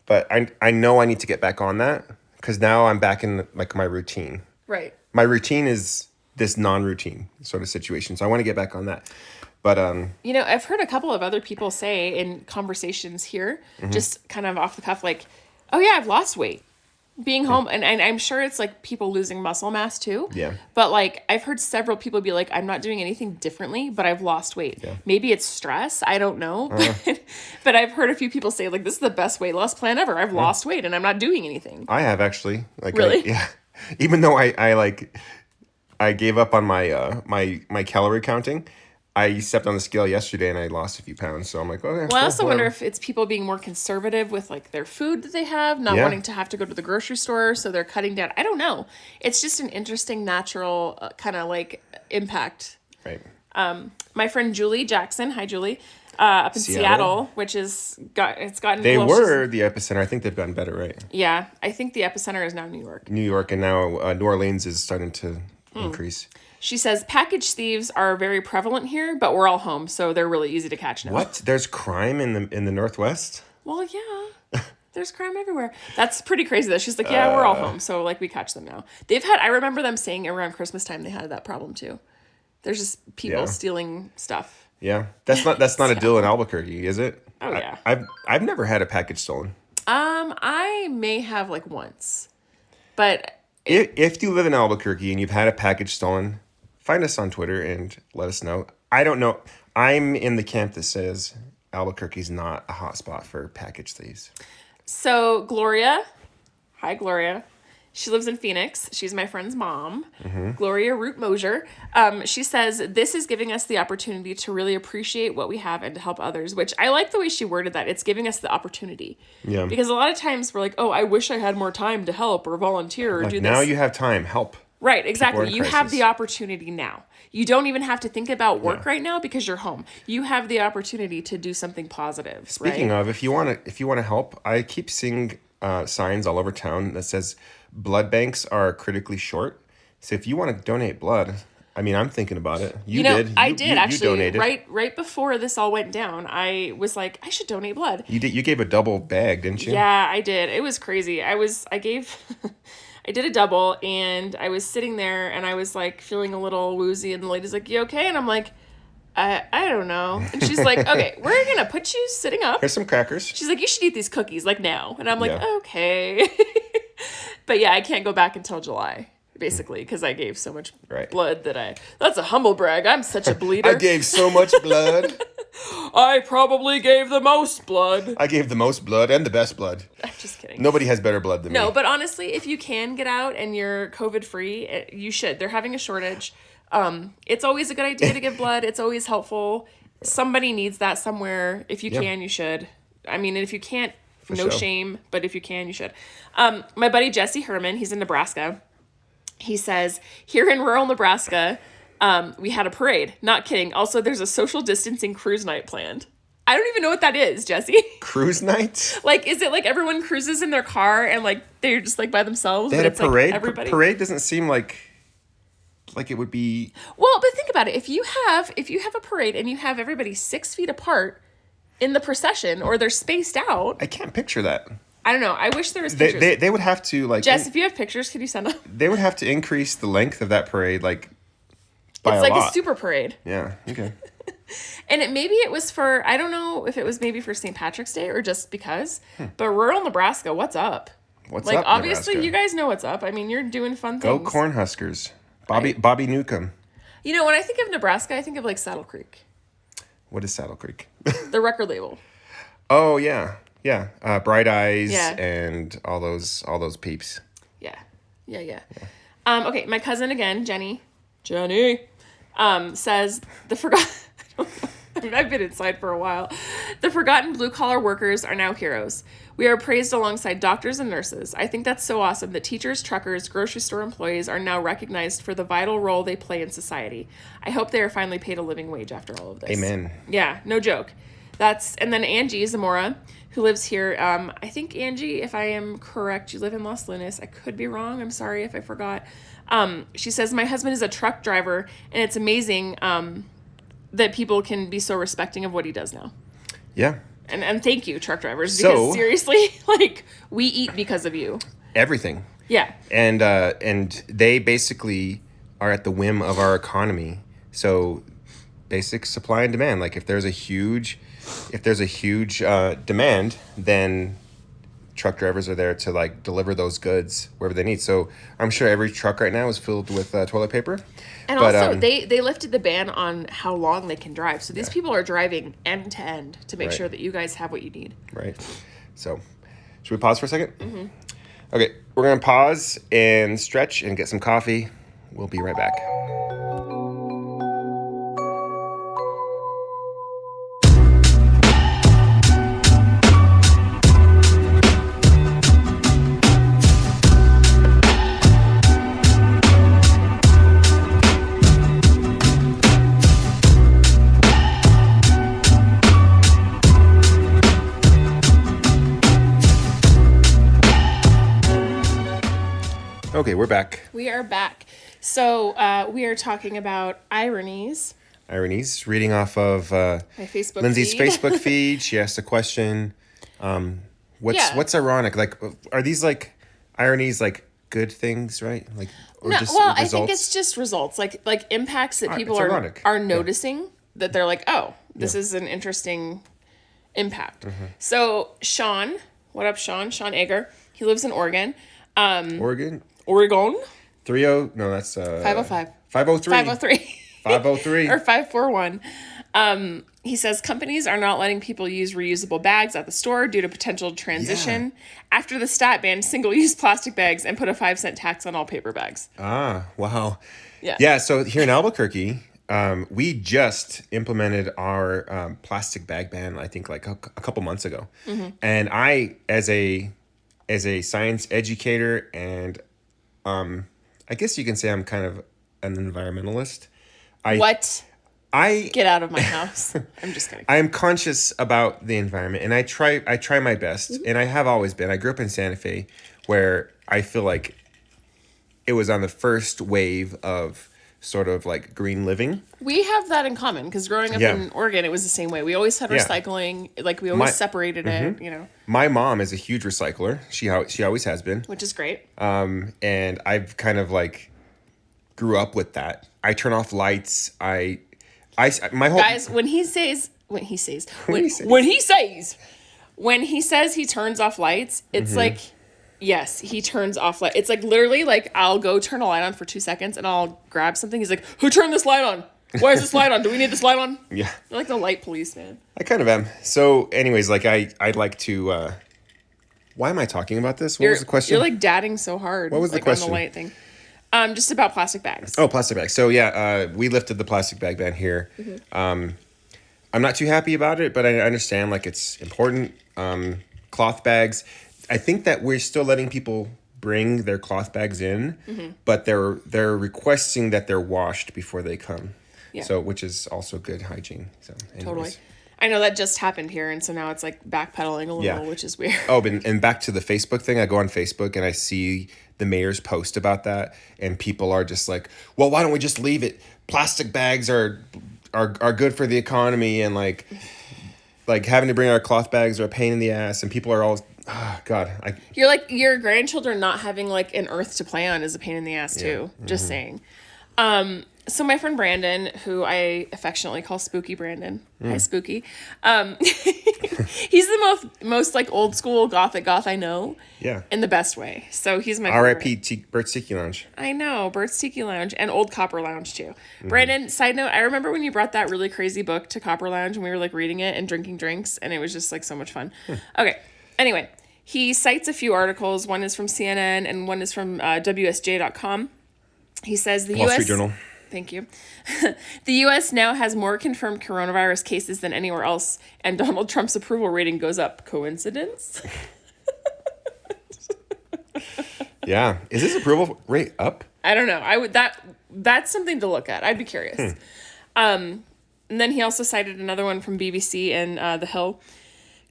But I know I need to get back on that because now I'm back in like my routine. Right. My routine is this non-routine sort of situation. So I want to get back on that. But You know, I've heard a couple of other people say in conversations here, just kind of off the cuff, like, oh yeah, I've lost weight being home. And I'm sure it's like people losing muscle mass too. Yeah. But like, I've heard several people be like, I'm not doing anything differently, but I've lost weight. Yeah. Maybe it's stress. I don't know. But I've heard a few people say like, this is the best weight loss plan ever. I've lost weight and I'm not doing anything. I have actually. Like, Really? yeah. Even though I gave up on my my calorie counting, I stepped on the scale yesterday and I lost a few pounds. So I'm like, okay. Well, I also wonder if it's people being more conservative with like their food that they have, not Yeah. wanting to have to go to the grocery store, so they're cutting down. I don't know. It's just an interesting natural kind of like impact. Right. My friend Julie Jackson, hi Julie, up in Seattle, which is it's gotten. They well, were the epicenter. I think they've gotten better, right? Yeah, I think the epicenter is now New York. New York and now New Orleans is starting to increase. She says package thieves are very prevalent here, but we're all home, so they're really easy to catch now. What? There's crime in the Northwest? Well, yeah. There's crime everywhere. That's pretty crazy though. She's like, yeah, we're all home, so like we catch them now. I remember them saying around Christmas time they had that problem too. There's just people Yeah. stealing stuff. Yeah. That's not a deal in Albuquerque, is it? Oh, yeah. I've never had a package stolen. I may have like once, but If you live in Albuquerque and you've had a package stolen, find us on Twitter and let us know. I don't know. I'm in the camp that says Albuquerque's not a hotspot for package thieves. so Gloria, hi Gloria. She lives in Phoenix. She's my friend's mom, Gloria Root Mosier. She says, this is giving us the opportunity to really appreciate what we have and to help others, which I like the way she worded that. It's giving us the opportunity. Yeah. Because a lot of times we're like, oh, I wish I had more time to help or volunteer or Like do this. now you have time. Help. Right, exactly. in You have crisis. the opportunity now. You don't even have to think about work right now because you're home. You have the opportunity to do something positive. Speaking right? of, if you want to help, I keep seeing signs all over town that says blood banks are critically short. So if you want to donate blood, I mean, I'm thinking about it. You did. I did actually. You donated. Right before this all went down, I was like, I should donate blood. You did. You gave a double bag, didn't you? Yeah, I did. It was crazy. I gave, I did a double, and I was sitting there, and I was like feeling a little woozy, and the lady's like, "You okay?" And I'm like, I don't know. And she's like, "Okay, we're gonna put you sitting up." Here's some crackers. She's like, "You should eat these cookies like now." And I'm like, Yeah. "Okay." But yeah, I can't go back until July, basically, because I gave so much Right. blood that's a humble brag. I'm such a bleeder. I gave so much blood. I probably gave the most blood. I gave the most blood and the best blood. I'm just kidding. Nobody has better blood than No, me. but honestly, if you can get out and you're COVID free, you should. They're having a shortage. It's always a good idea to give blood. It's always helpful. Somebody needs that somewhere. If you can, you should. I mean, if you can't, no sure. shame. But if you can, you should. My buddy Jesse Herman, he's in Nebraska. He says, here in rural Nebraska, we had a parade. Not kidding. Also, there's a social distancing cruise night planned. I don't even know what that is, Jesse. Cruise night? Like, is it like everyone cruises in their car and like they're just like by themselves? They had but a it's parade? Like everybody. Parade doesn't seem like it would be... Well, but think about it. If you have a parade and you have everybody 6 feet apart in the procession, or they're spaced out, I can't picture that. I don't know. I wish there was pictures. They would have to like... Jess, if you have pictures, could you send them? They would have to increase the length of that parade like by It's a like lot. a super parade. Yeah, okay. And maybe it was for, I don't know if it was maybe for St. Patrick's Day or just because, but rural Nebraska, what's up? What's Like, up, obviously, Nebraska? you guys know what's up. I mean, you're doing fun Go things. Cornhuskers. Bobby Right. Bobby Newcomb. You know, when I think of Nebraska, I think of like Saddle Creek, What is Saddle Creek? the record label. Oh yeah, yeah. Bright Eyes Yeah. and all those peeps. Yeah. Yeah. Okay, my cousin again, Jenny, says the forgotten. I've been inside for a while. The forgotten blue collar workers are now heroes. We are praised alongside doctors and nurses. I think that's so awesome that teachers, truckers, grocery store employees are now recognized for the vital role they play in society. I hope they are finally paid a living wage after all of this. Amen. Yeah, no joke. And then Angie Zamora, who lives here. I think, Angie, if I am correct, you live in Los Lunas. I could be wrong. I'm sorry if I forgot. She says, my husband is a truck driver, and it's amazing that people can be so respecting of what he does now. Yeah. And thank you, truck drivers, So- because seriously, like, we eat because of you. Everything. Yeah. And they basically are at the whim of our economy. So basic supply and demand. Like if there's a huge demand, then truck drivers are there to like deliver those goods wherever they need. So I'm sure every truck right now is filled with toilet paper. And But, also, they lifted the ban on how long they can drive. So these people are driving end to end to make Right. sure that you guys have what you need. Right. So, should we pause for a second? Mm-hmm. Okay, we're going to pause and stretch and get some coffee. We'll be right back. Okay, we're back. We are back. So we are talking about ironies. Ironies, reading off of My Facebook Lindsay's feed. Facebook feed. She asked a question. Yeah. What's ironic? Like, are these like ironies like good things, right? Like, or No, just well, I results? think it's just results, like impacts that people it's are ironic. noticing that they're like, oh, this is an interesting impact. Mm-hmm. So Sean, what up, Sean? Sean Egger. He lives in Oregon. Oregon Oregon. 30. No, that's 505. 503. 503. 503. Or 541. He says companies are not letting people use reusable bags at the store due to potential transition after the stat banned single-use plastic bags and put a 5-cent tax on all paper bags. Ah, wow. Yeah. Yeah, so here in Albuquerque, we just implemented our plastic bag ban, I think like a couple months ago. Mm-hmm. And I, as a science educator and I guess you can say I'm kind of an environmentalist. What? I Get out of my house. I'm just kidding. I am conscious about the environment, and I try my best, Mm-hmm. and I have always been. I grew up in Santa Fe, where I feel like it was on the first wave of sort of like green living. We have that in common because growing up Yeah. in Oregon, it was the same way. We always had Yeah. recycling. Like we always My- separated it, you know, My mom is a huge recycler. She always has been, which is great. and I've kind of like grew up with that. I turn off lights. My whole Guys, when he says he turns off lights, it's Mm-hmm. like, yes, he turns off light. It's like literally like I'll go turn a light on for 2 seconds and I'll grab something. He's like, who turned this light on? Why is this light on? Do we need this light on? yeah. You're like the light policeman. I kind of am. So, anyways, like I'd like to. Why am I talking about this? What was the question? You're like dadding so hard. What was the like, question? On the light thing. Just about plastic bags. Oh, plastic bags. So yeah, we lifted the plastic bag ban here. Mm-hmm. I'm not too happy about it, but I understand like it's important. Cloth bags. I think that we're still letting people bring their cloth bags in, Mm-hmm. but they're requesting that they're washed before they come. Yeah. So which is also good hygiene. So anyways. Totally. I know that just happened here, and so now it's like backpedaling a little, Yeah. which is weird. Oh, and back to the Facebook thing. I go on Facebook and I see the mayor's post about that, and people are just like, "Well, why don't we just leave it? Plastic bags are good for the economy, and like having to bring our cloth bags are a pain in the ass." And people are all, oh, God, You're like your grandchildren not having like an earth to play on is a pain in the ass too. Just saying. So my friend Brandon, who I affectionately call Spooky Brandon, hi Spooky, he's the most like old school gothic goth I know. Yeah. In the best way. So he's my R.I.P. Bert's Tiki Lounge. I know, Bert's Tiki Lounge and Old Copper Lounge too. Brandon, side note, I remember when you brought that really crazy book to Copper Lounge and we were like reading it and drinking drinks and it was just like so much fun. Okay. Anyway, he cites a few articles. One is from CNN and one is from WSJ.com. He says the Wall U.S. Street Journal. Thank you. The U.S. now has more confirmed coronavirus cases than anywhere else, and Donald Trump's approval rating goes up. Coincidence? Yeah. Is his approval rate up? I don't know. That's something to look at. I'd be curious. And then he also cited another one from BBC and The Hill.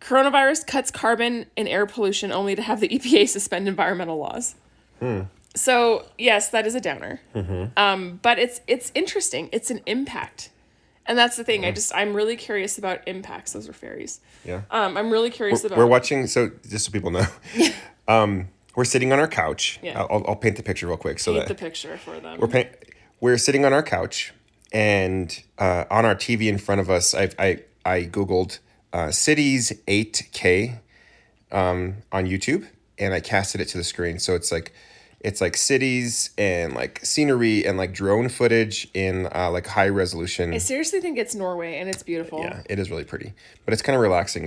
Coronavirus cuts carbon and air pollution only to have the EPA suspend environmental laws. So, yes, that is a downer. But it's interesting. It's an impact. And that's the thing. I'm really curious about impacts. Those are fairies. Yeah. I'm really curious about... We're watching, so just so people know, we're sitting on our couch. Yeah. I'll paint the picture real quick. Paint the picture for them. We're sitting on our couch, and on our TV in front of us, I Googled Cities 8K on YouTube, and I casted it to the screen. So it's like cities and like scenery and like drone footage in like high resolution. I seriously think it's Norway, and it's beautiful. Yeah, it is really pretty, but it's kind of relaxing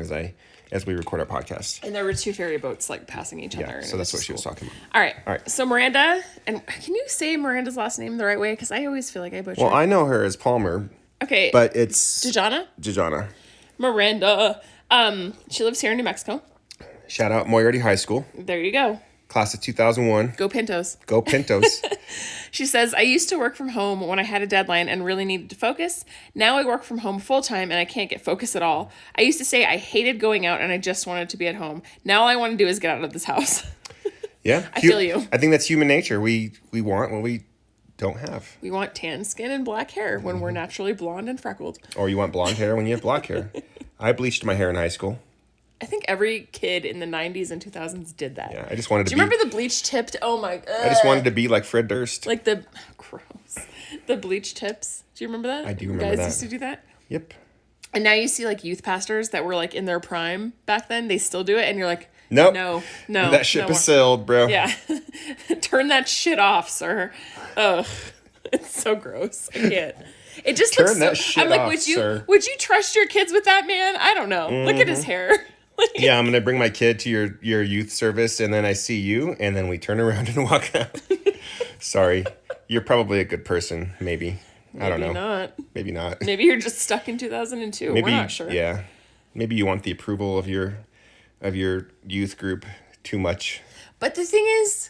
as we record our podcast. And there were two ferry boats like passing each other. Yeah, so that's what she was talking about. All right. So Miranda, and can you say Miranda's last name the right way? Because I always feel like I butcher. Well, I know her as Palmer. Okay. But it's Jajana. Miranda. She lives here in New Mexico. Shout out Moriarty High School. There you go. Class of 2001. Go Pintos. Go Pintos. She says, I used to work from home when I had a deadline and really needed to focus. Now I work from home full time and I can't get focus at all. I used to say I hated going out and I just wanted to be at home. Now all I want to do is get out of this house. Yeah. I feel you. I think that's human nature. We want what we don't have. We want tan skin and black hair when we're naturally blonde and freckled. Or you want blonde hair when you have black hair. I bleached my hair in high school. I think every kid in the 90s and 2000s did that. Yeah, I just wanted to Do you remember the bleach tipped? Oh my god. I just wanted to be like Fred Durst. Like gross. The bleach tips. Do you remember that? I do remember that. Guys used to do that? Yep. And now you see like youth pastors that were like in their prime back then. They still do it and you're like, nope. No. That ship has sailed, bro. Yeah. Turn that shit off, sir. Ugh. It's so gross. I can't. It just Turn looks that so, shit I'm like, off, sir. Would you trust your kids with that man? I don't know. Look at his hair. Yeah, I'm gonna bring my kid to your youth service, and then I see you, and then we turn around and walk out. Sorry, you're probably a good person. Maybe I don't know. Maybe not. Maybe you're just stuck in 2002. Maybe, we're not sure. Yeah, maybe you want the approval of your youth group too much. But the thing is,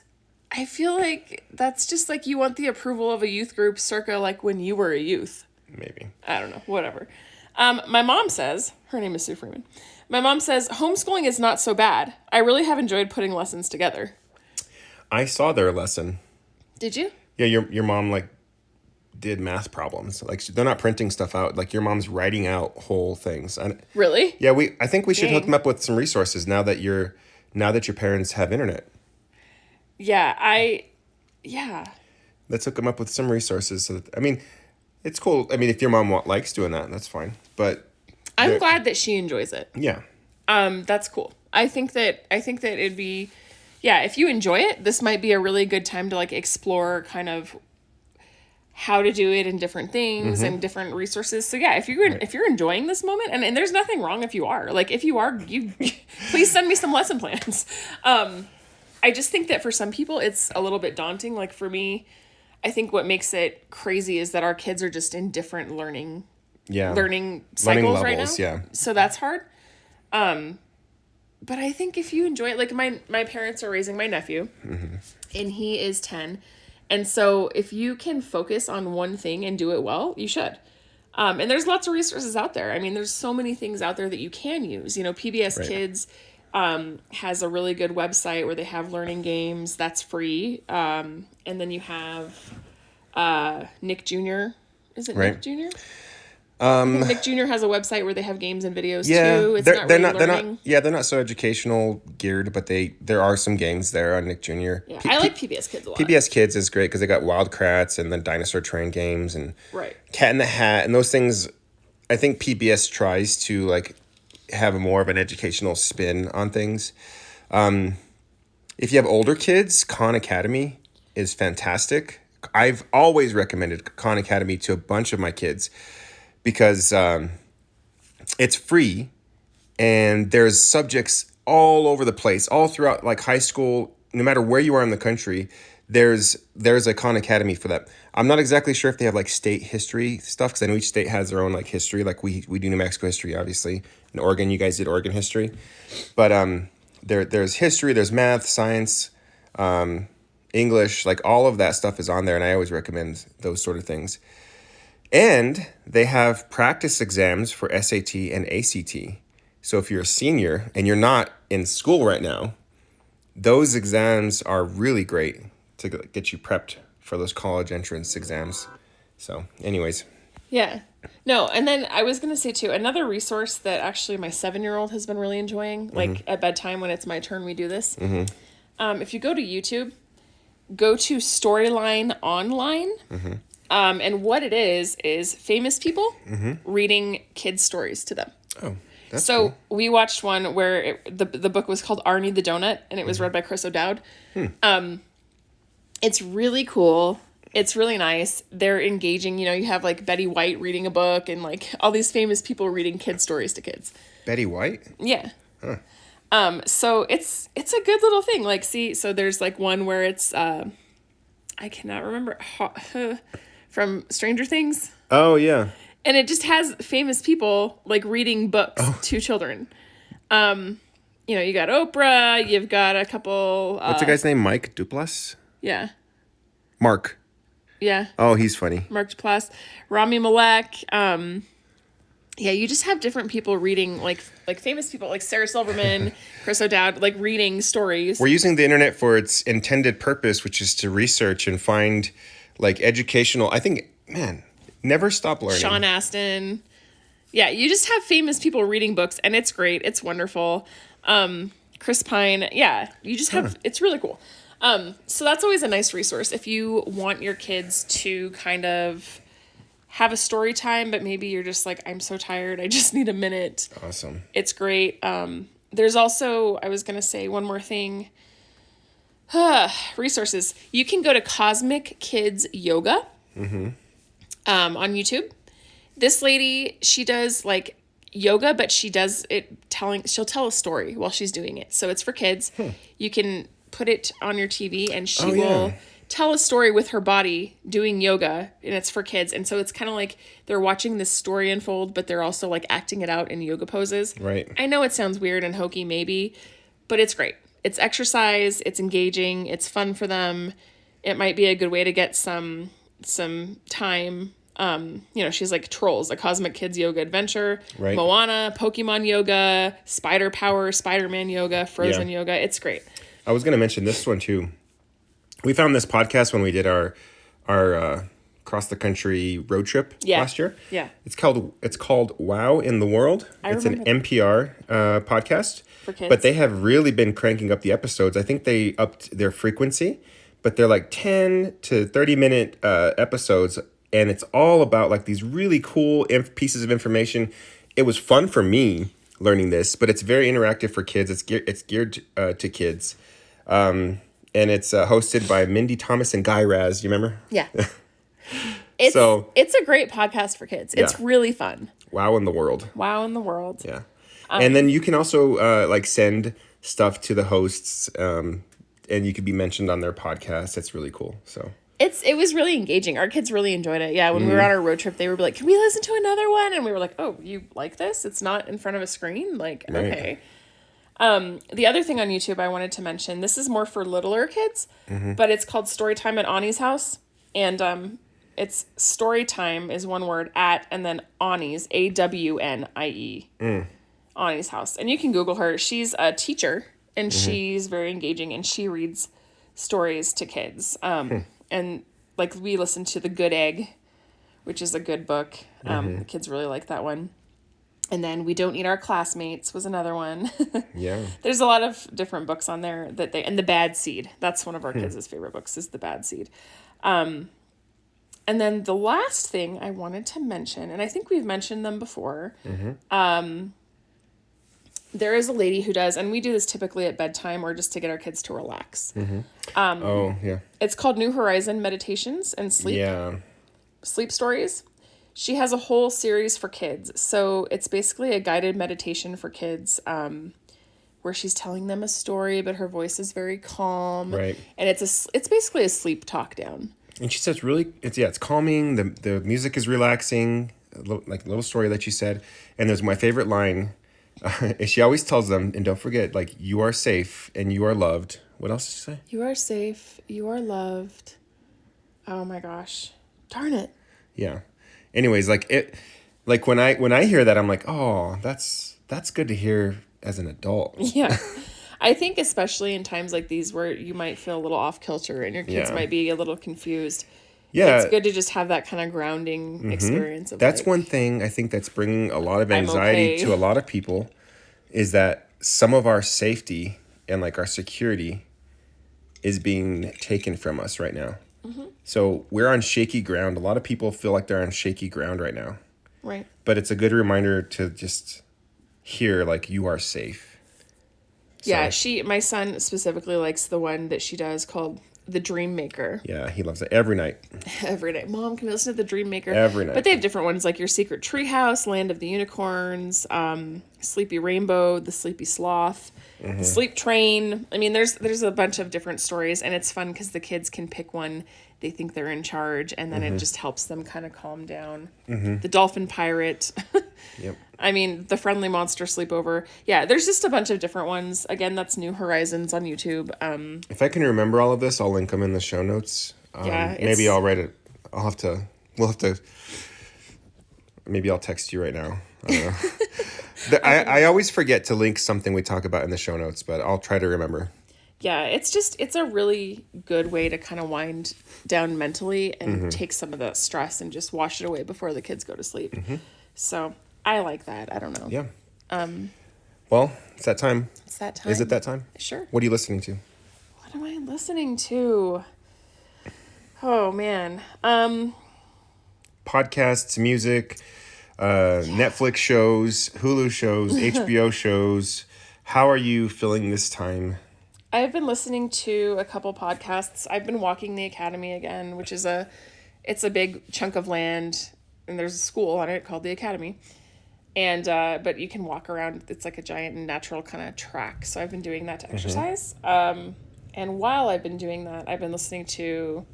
I feel like that's just like you want the approval of a youth group circa like when you were a youth. Maybe. I don't know. Whatever. My mom says, her name is Sue Freeman. My mom says, homeschooling is not so bad. I really have enjoyed putting lessons together. I saw their lesson. Did you? Yeah, your mom like did math problems. Like they're not printing stuff out. Like your mom's writing out whole things. And really? yeah, I think we should hook them up with some resources now that your parents have internet. Yeah, Let's hook them up with some resources. So that, I mean, it's cool. I mean, if your mom likes doing that, that's fine. But I'm glad that she enjoys it. Yeah. That's cool. I think that it'd be, yeah, if you enjoy it, this might be a really good time to like explore kind of how to do it in different things and different resources. So yeah, if you're enjoying this moment, and there's nothing wrong if you are. Like if you are, you please send me some lesson plans. I just think that for some people it's a little bit daunting. Like for me, I think what makes it crazy is that our kids are just in different learning cycles levels, right now. Yeah. So that's hard. But I think if you enjoy it, like my parents are raising my nephew and he is 10. And so if you can focus on one thing and do it well, you should. And there's lots of resources out there. I mean, there's so many things out there that you can use. You know, PBS Kids has a really good website where they have learning games that's free. And then you have Nick Jr. Is it Nick Jr.? I think Nick Jr. has a website where they have games and videos Yeah, too. It's not really they're learning. not. Yeah, they're not so educational geared, but there are some games there on Nick Jr. Yeah, I like PBS Kids a lot. PBS Kids is great because they got Wild Kratts and then Dinosaur Train games and Right. Cat in the Hat and those things. I think PBS tries to like have a more of an educational spin on things. If you have older kids, Khan Academy is fantastic. I've always recommended Khan Academy to a bunch of my kids because it's free and there's subjects all over the place, all throughout like high school, no matter where you are in the country, there's a Khan Academy for that. I'm not exactly sure if they have like state history stuff because I know each state has their own like history. Like we do New Mexico history, obviously. In Oregon, you guys did Oregon history. But there's history, there's math, science, English, like all of that stuff is on there, and I always recommend those sort of things. And they have practice exams for SAT and ACT. So if you're a senior and you're not in school right now, those exams are really great to get you prepped for those college entrance exams. So anyways. Yeah. No, and then I was going to say too, another resource that actually my 7-year-old has been really enjoying, like at bedtime when it's my turn, we do this. If you go to YouTube, go to Storyline Online. And what it is famous people reading kids' stories to them. Oh, that's so cool. we watched one where the book was called Arnie the Donut, and it was read by Chris O'Dowd. It's really cool. It's really nice. They're engaging. You know, you have like Betty White reading a book and like all these famous people reading kids' stories to kids. Betty White? Yeah. So it's a good little thing. Like, see, so there's like one where it's I cannot remember from Stranger Things. Oh yeah. And it just has famous people like reading books to children. You know, you got Oprah, you've got a couple What's the guy's name? Mike Duplass? Yeah. Mark. Yeah. Oh, he's funny. Mark Duplass, Rami Malek. Yeah, you just have different people reading like famous people like Sarah Silverman, Chris O'Dowd, like reading stories. We're using the internet for its intended purpose, which is to research and find like educational. I think, man, never stop learning. Sean Astin. Yeah, you just have famous people reading books, and it's great. It's wonderful. Chris Pine. Yeah, you just have, it's really cool. So that's always a nice resource if you want your kids to kind of have a story time, but maybe you're just like, I'm so tired, I just need a minute. Awesome. It's great. There's also, I was going to say one more thing. Resources. You can go to Cosmic Kids Yoga on YouTube. This lady, she does like yoga, but she does it she'll tell a story while she's doing it. So it's for kids. You can put it on your TV and she will tell a story with her body doing yoga, and it's for kids. And so it's kind of like they're watching this story unfold, but they're also like acting it out in yoga poses. Right. I know it sounds weird and hokey maybe, but it's great. It's exercise, it's engaging, it's fun for them. It might be a good way to get some time. You know, she's like Trolls, a Cosmic Kids Yoga Adventure, Right. Moana, Pokemon Yoga, Spider Power, Spider-Man Yoga, Frozen Yoga. It's great. I was going to mention this one too. We found this podcast when we did our cross the country road trip last year. Yeah. It's called Wow in the World. It's an NPR podcast For kids. but they have really been cranking up the episodes. I think they upped their frequency, but they're like 10 to 30-minute episodes, and it's all about like these really cool pieces of information. It was fun for me learning this, but it's very interactive for kids. It's geared to kids. And it's hosted by Mindy Thomas and Guy Raz. You remember? Yeah. It's a great podcast for kids. It's really fun. Wow in the World. Wow in the World. Yeah. And then you can also like send stuff to the hosts, and you could be mentioned on their podcast. It's really cool. So It was really engaging. Our kids really enjoyed it. Yeah, when we were on our road trip, they were like, "Can we listen to another one?" And we were like, "Oh, you like this? It's not in front of a screen? Like, Right. okay." The other thing on YouTube I wanted to mention, this is more for littler kids, but it's called Storytime at Ani's house. And it's Storytime is one word at, and then Ani's, AWNIE, Ani's house. And you can Google her. She's a teacher, and she's very engaging, and she reads stories to kids. And like we listened to The Good Egg which is a good book. The kids really like that one. And then We Don't Eat Our Classmates was another one. Yeah. There's a lot of different books on there and The Bad Seed. That's one of our kids' favorite books is The Bad Seed. And then the last thing I wanted to mention, and I think we've mentioned them before, there is a lady who does, and we do this typically at bedtime or just to get our kids to relax. Oh, yeah. It's called New Horizon Meditations and Sleep Stories. She has a whole series for kids. So it's basically a guided meditation for kids where she's telling them a story, but her voice is very calm. Right. And it's basically a sleep talk down. And she says it's calming. The music is relaxing, like a little story that she said. And there's my favorite line. She always tells them, and don't forget, like, you are safe and you are loved. What else did she say? You are safe. You are loved. Oh my gosh. Darn it. Yeah. Anyways, when I hear that, I'm like, oh, that's good to hear as an adult. Yeah. I think especially in times like these where you might feel a little off kilter and your kids might be a little confused. Yeah. It's good to just have that kind of grounding experience. That's one thing I think that's bringing a lot of anxiety to a lot of people is that some of our safety and like our security is being taken from us right now. So we're on shaky ground. A lot of people feel like they're on shaky ground right now. Right. But it's a good reminder to just hear, like, you are safe. Yeah, my son specifically likes the one that she does called The Dream Maker. Yeah, he loves it every night. Every night. Mom, can we listen to The Dream Maker? Every night. But they have different ones like Your Secret Treehouse, Land of the Unicorns, Sleepy Rainbow, The Sleepy Sloth, The Sleep Train. I mean, there's a bunch of different stories, and it's fun because the kids can pick one. They think they're in charge, and then it just helps them kind of calm down. The Dolphin Pirate. Yep. I mean, The Friendly Monster Sleepover. Yeah, there's just a bunch of different ones. Again, that's New Horizons on YouTube. If I can remember all of this, I'll link them in the show notes. Maybe I'll write it. We'll have to, maybe I'll text you right now. I don't know. I always forget to link something we talk about in the show notes, but I'll try to remember. Yeah, it's a really good way to kind of wind down mentally and take some of the stress and just wash it away before the kids go to sleep. So I like that. I don't know. Yeah. Well, it's that time. It's that time. Is it that time? Sure. What are you listening to? What am I listening to? Oh, man. Podcasts, music, Netflix shows, Hulu shows, HBO shows. How are you feeling this time? I've been listening to a couple podcasts. I've been walking the Academy again, which is it's a big chunk of land, and there's a school on it called the Academy. And but you can walk around. It's like a giant natural kind of track. So I've been doing that to exercise. And while I've been doing that, I've been listening to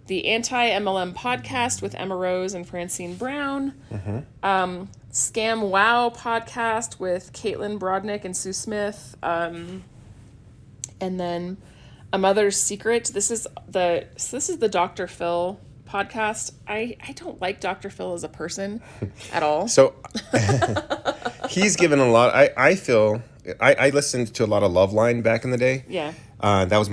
the Anti-MLM podcast with Emma Rose and Francine Brown. Scam Wow podcast with Caitlin Brodnick and Sue Smith. And then A Mother's Secret. This is the Dr. Phil podcast. I don't like Dr. Phil as a person at all. So he's given a lot. I feel I listened to a lot of Loveline back in the day. Yeah. That was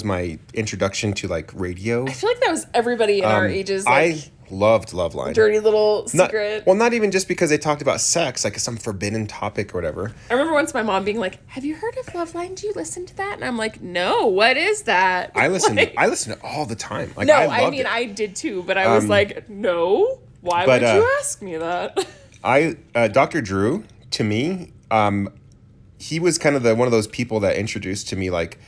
my introduction to like radio. I feel like that was everybody in our ages. Like, I loved Loveline. Dirty little secret. Not even just because they talked about sex, like some forbidden topic or whatever. I remember once my mom being like, "Have you heard of Loveline? Do you listen to that?" And I'm like, "No, what is that?" I listened to it all the time. Like, no, I loved it. I did too, but I was like, "No, why would you ask me that?" Dr. Drew, to me, he was kind of one of those people that introduced to me like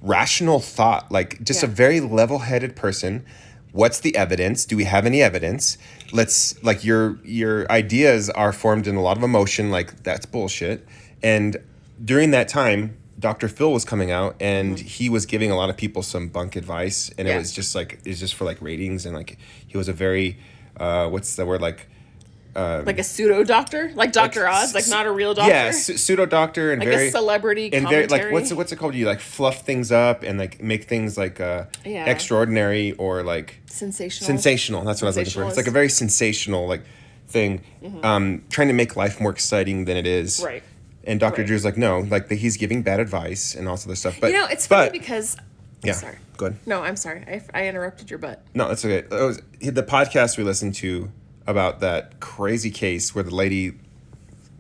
rational thought, like just a very level-headed person. What's the evidence? Do we have any evidence? Let's, like, your ideas are formed in a lot of emotion, like that's bullshit. And during that time, Dr. Phil was coming out and he was giving a lot of people some bunk advice, and it was just for like ratings, and like he was a very what's the word, like a pseudo doctor, like Dr. Oz, like not a real doctor. Yeah, pseudo doctor, and like very a celebrity and commentary. very like what's it called? You like fluff things up and like make things like extraordinary or like sensational. That's what I was looking for. It's like a very sensational like thing, trying to make life more exciting than it is. Right. And Dr. Drew's like, no, like he's giving bad advice and all this other stuff. But it's funny because Yeah. Sorry. Good. No, I'm sorry. I interrupted your butt. No, it's okay. It was the podcast we listened to about that crazy case where the lady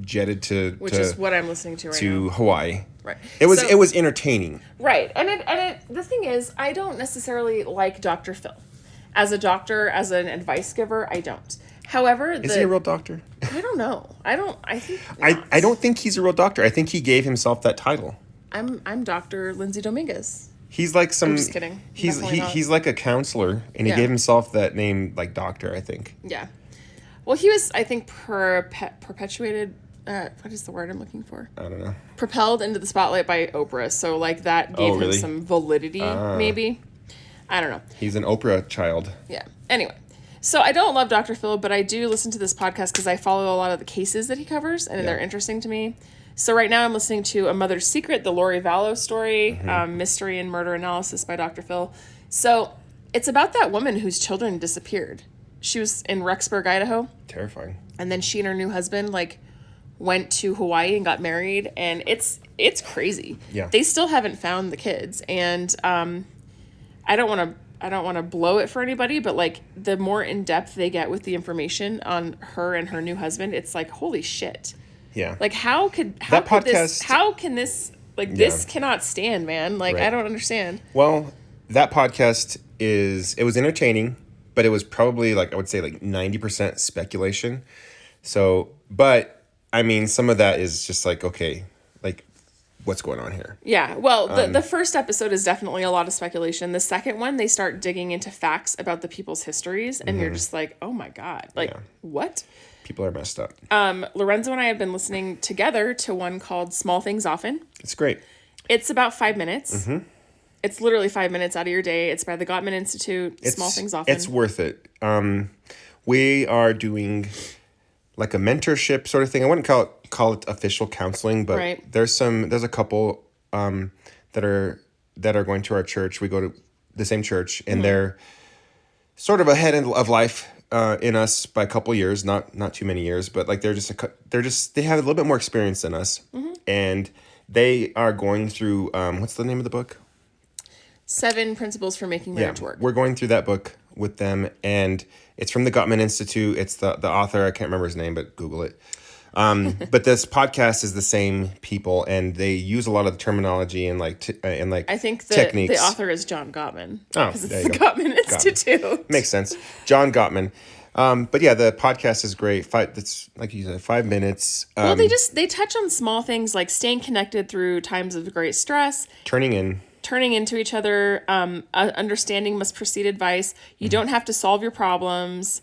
jetted Which is what I'm listening to right now. Hawaii. Right. It was entertaining. Right. And the thing is, I don't necessarily like Dr. Phil. As a doctor, as an advice giver, I don't. However, is he a real doctor? I don't know. I think I don't think he's a real doctor. I think he gave himself that title. I'm Dr. Lindsay Dominguez. He's like some. I'm just kidding. He's like a counselor, and he Yeah. gave himself that name, like doctor. I think. Yeah. Well, he was, I think, perpetuated. What is the word I'm looking for? I don't know. Propelled into the spotlight by Oprah, so like that gave him some validity, maybe. I don't know. He's an Oprah child. Yeah. Anyway, so I don't love Dr. Phil, but I do listen to this podcast because I follow a lot of the cases that he covers, and they're interesting to me. So right now I'm listening to A Mother's Secret, the Lori Vallow story, Mystery and Murder Analysis by Dr. Phil. So it's about that woman whose children disappeared. She was in Rexburg, Idaho. Terrifying. And then she and her new husband went to Hawaii and got married, and it's crazy. Yeah. They still haven't found the kids, and I don't want to blow it for anybody, but the more in depth they get with the information on her and her new husband, it's like, holy shit. Yeah. How can this this cannot stand, man. Right. I don't understand. Well, that podcast it was entertaining, but it was probably I would say 90% speculation. So, but I mean, some of that is just okay, what's going on here? Yeah. Well, the first episode is definitely a lot of speculation. The second one, they start digging into facts about the people's histories, and you're just like, oh my God, what? People are messed up. Lorenzo and I have been listening together to one called Small Things Often. It's great. It's about 5 minutes. Mm-hmm. It's literally 5 minutes out of your day. It's by the Gottman Institute. Small Things Often. It's worth it. We are doing a mentorship sort of thing. I wouldn't call it official counseling, but there's a couple that are going to our church. We go to the same church, and they're sort of ahead of life in us by a couple years, not too many years, but they have a little bit more experience than us, and they are going through what's the name of the book? 7 Principles for Making Marriage Work. We're going through that book with them, and it's from the Gottman Institute. It's the author, I can't remember his name, but Google it. But this podcast is the same people, and they use a lot of the terminology and I think techniques. The author is John Gottman. Oh, because it's the Gottman Institute. Makes sense. John Gottman. But yeah, the podcast is great. It's like you said, 5 minutes. Well, they touch on small things like staying connected through times of great stress, turning into each other. Understanding must precede advice. You don't have to solve your problems.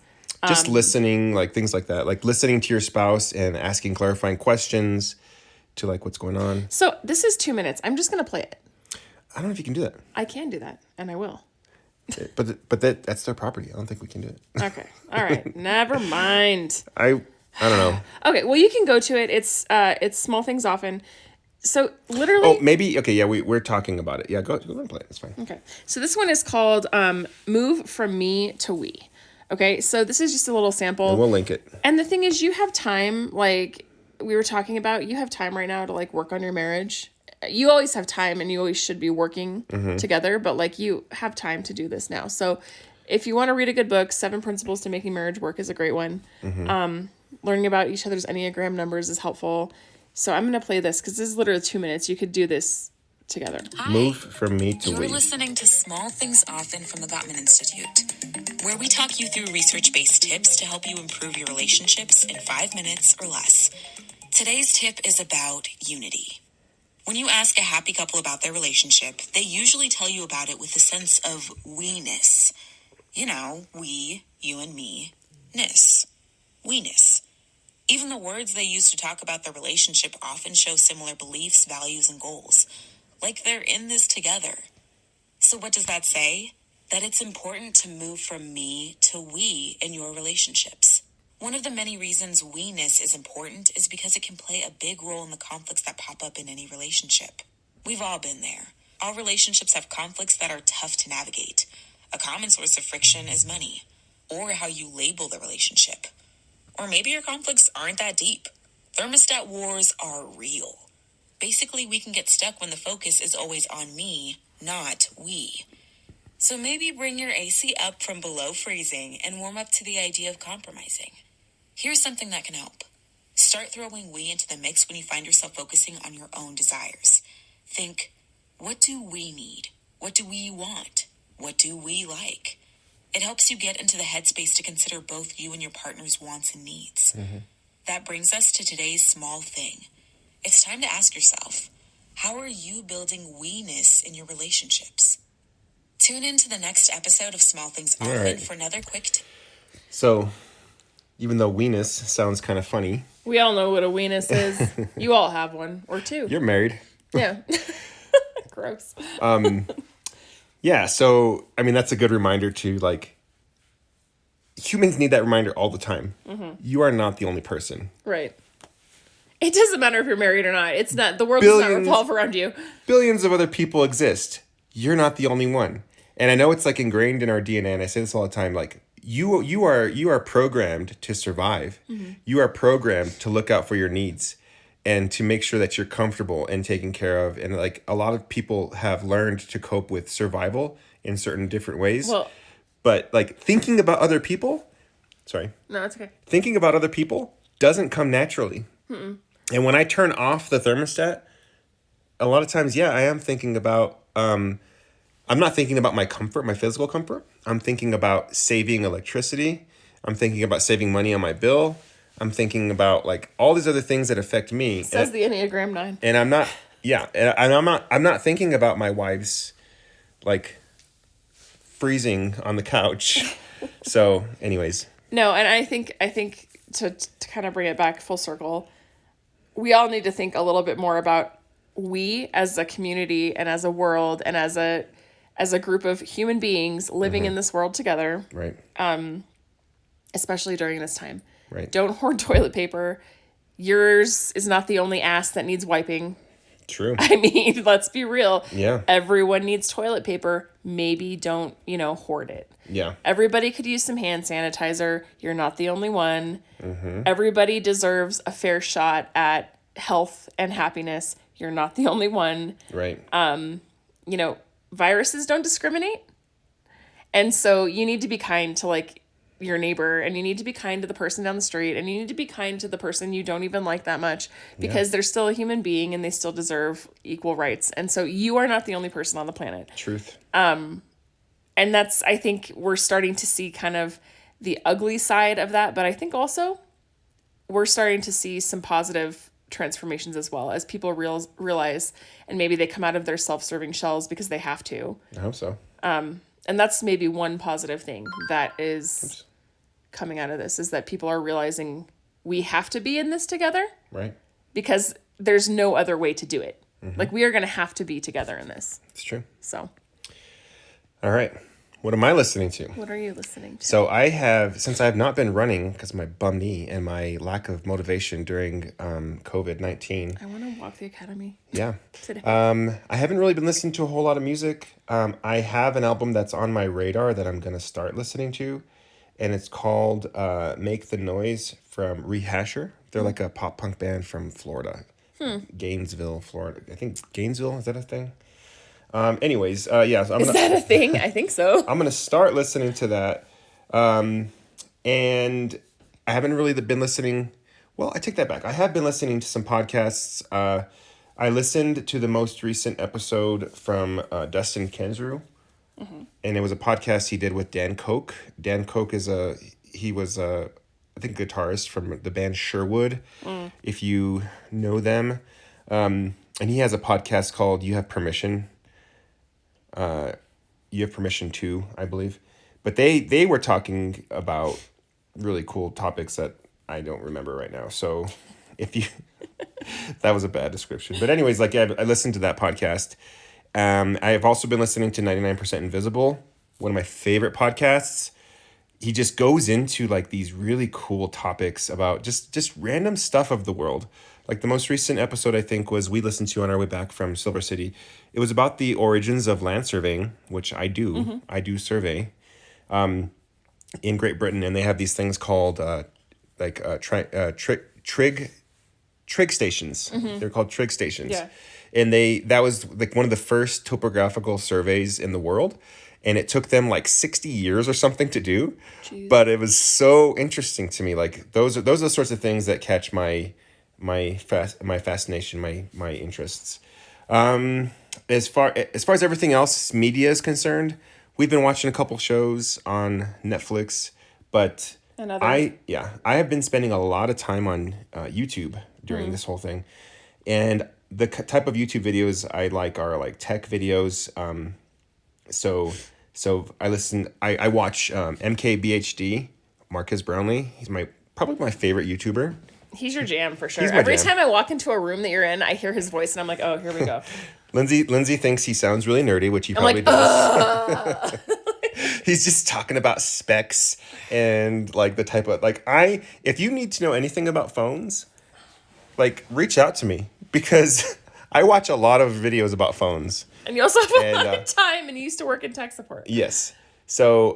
Just listening, things like that, listening to your spouse and asking clarifying questions to what's going on. So this is 2 minutes. I'm just gonna play it. I don't know if you can do that. I can do that, and I will. But that's their property. I don't think we can do it. Okay. All right. Never mind. I don't know. Okay. Well, you can go to it. It's Small Things Often. So literally. Oh, maybe. Okay. Yeah, we're talking about it. Yeah, go and play it. It's fine. Okay. So this one is called "Move from Me to We." Okay. So this is just a little sample. And we'll link it. And the thing is, you have time. Like we were talking about, you have time right now to work on your marriage. You always have time, and you always should be working together. But you have time to do this now. So if you want to read a good book, 7 Principles to Making Marriage Work is a great one. Learning about each other's Enneagram numbers is helpful. So I'm going to play this because this is literally 2 minutes. You could do this together. Hi. Move from me to we. You're listening to Small Things Often from the Gottman Institute, where we talk you through research-based tips to help you improve your relationships in 5 minutes or less. Today's tip is about unity. When you ask a happy couple about their relationship, they usually tell you about it with a sense of we-ness. You know, we, you and me, ness. We-ness. Even the words they use to talk about their relationship often show similar beliefs, values, and goals. Like they're in this together. So what does that say? That it's important to move from me to we in your relationships. One of the many reasons we-ness is important is because it can play a big role in the conflicts that pop up in any relationship. We've all been there. All relationships have conflicts that are tough to navigate. A common source of friction is money, or how you label the relationship. Or maybe your conflicts aren't that deep. Thermostat wars are real. Basically, we can get stuck when the focus is always on me, not we. So maybe bring your AC up from below freezing and warm up to the idea of compromising. Here's something that can help. Start throwing we into the mix when you find yourself focusing on your own desires. Think, what do we need? What do we want? What do we like? It helps you get into the headspace to consider both you and your partner's wants and needs. That brings us to today's small thing. It's time to ask yourself, how are you building we-ness in your relationships? Tune in to the next episode of Small Things Often right. for another quick So, even though weenus sounds kind of funny, We all know what a weenus is. You all have one or two. you're married. Yeah. Gross. Yeah, so, I mean, that's a good reminder to, like, humans need that reminder all the time. You are not the only person. Right. It doesn't matter if you're married or not. It's not, the world does not Billions. revolve around you. Billions of other people exist. You're not the only one. And I know it's, like, ingrained in our DNA, and I say this all the time, like, you are programmed to survive. You are programmed to look out for your needs and to make sure that you're comfortable and taken care of. And, like, a lot of people have learned to cope with survival in certain different ways. Well, But, like, thinking about other people, no, it's okay. thinking about other people doesn't come naturally. And when I turn off the thermostat, a lot of times, yeah, I am thinking about, I'm not thinking about my comfort, my physical comfort. I'm thinking about saving electricity. I'm thinking about saving money on my bill. I'm thinking about, like, all these other things that affect me. Says the Enneagram 9. And I'm not, yeah, and I'm not thinking about my wife's, like, freezing on the couch. So, anyways. No, and I think to kind of bring it back full circle, we all need to think a little bit more about we as a community and as a world and as a group of human beings living in this world together, Right. especially during this time. Right. Don't hoard toilet paper. Yours is not the only ass that needs wiping. True. I mean, let's be real. Yeah. Everyone needs toilet paper. Maybe don't, hoard it. Yeah. Everybody could use some hand sanitizer. You're not the only one. Everybody deserves a fair shot at health and happiness. You're not the only one. Right. Viruses don't discriminate. And so you need to be kind to, like, your neighbor, and you need to be kind to the person down the street, and you need to be kind to the person you don't even like that much, because they're still a human being and they still deserve equal rights. And so you are not the only person on the planet. Truth. And that's, I think we're starting to see kind of the ugly side of that, but I think also we're starting to see some positive transformations as well, as people realize, and maybe they come out of their self-serving shells because they have to. I hope so. And that's maybe one positive thing that is coming out of this, is that people are realizing we have to be in this together, Right. because there's no other way to do it. Like, we are going to have to be together in this. It's true. So All right. What am I listening to? what are you listening to? So since I have not been running because of my bum knee and my lack of motivation during COVID-19. I want to walk the academy Yeah. today. I haven't really been listening to a whole lot of music. I have an album that's on my radar that I'm going to start listening to, and it's called Make the Noise from Rehasher. They're like a pop punk band from Florida. Gainesville, Florida. I think Gainesville, is that a thing? Anyways, yeah. So Is that a thing? I think so. I'm going to start listening to that. And I haven't really been listening. Well, I take that back. I have been listening to some podcasts. I listened to the most recent episode from Dustin Kensrue. And it was a podcast he did with Dan Koch. Dan Koch was I think, guitarist from the band Sherwood, if you know them. And he has a podcast called You Have Permission. You Have Permission To, I believe. But they were talking about really cool topics that I don't remember right now. So if you... that was a bad description. But anyways, like, I listened to that podcast. I have also been listening to 99% Invisible, one of my favorite podcasts. He just goes into, like, these really cool topics about just random stuff of the world. Like, the most recent episode, I think, was we listened to on our way back from Silver City. It was about the origins of land surveying, which I do. Mm-hmm. I do survey in Great Britain, and they have these things called trig trig stations. They're called trig stations. Yeah. And that was like one of the first topographical surveys in the world. And it took them like 60 years or something to do. Jeez. But it was so interesting to me. Like those are the sorts of things that catch my fascination, my interests. As far as everything else media is concerned, we've been watching a couple shows on Netflix, but I have been spending a lot of time on YouTube during this whole thing, and the type of YouTube videos I like are like tech videos. So I watch MKBHD, Marcus Brownlee. He's probably my favorite YouTuber. He's your jam for sure. He's my Every jam. time I walk into a room that you're in, I hear his voice and I'm like, oh, here we go. Lindsay thinks he sounds really nerdy, which he probably does. He's just talking about specs and like the type of if you need to know anything about phones, like reach out to me because I watch a lot of videos about phones. And you also have a lot of time and you used to work in tech support. Yes. So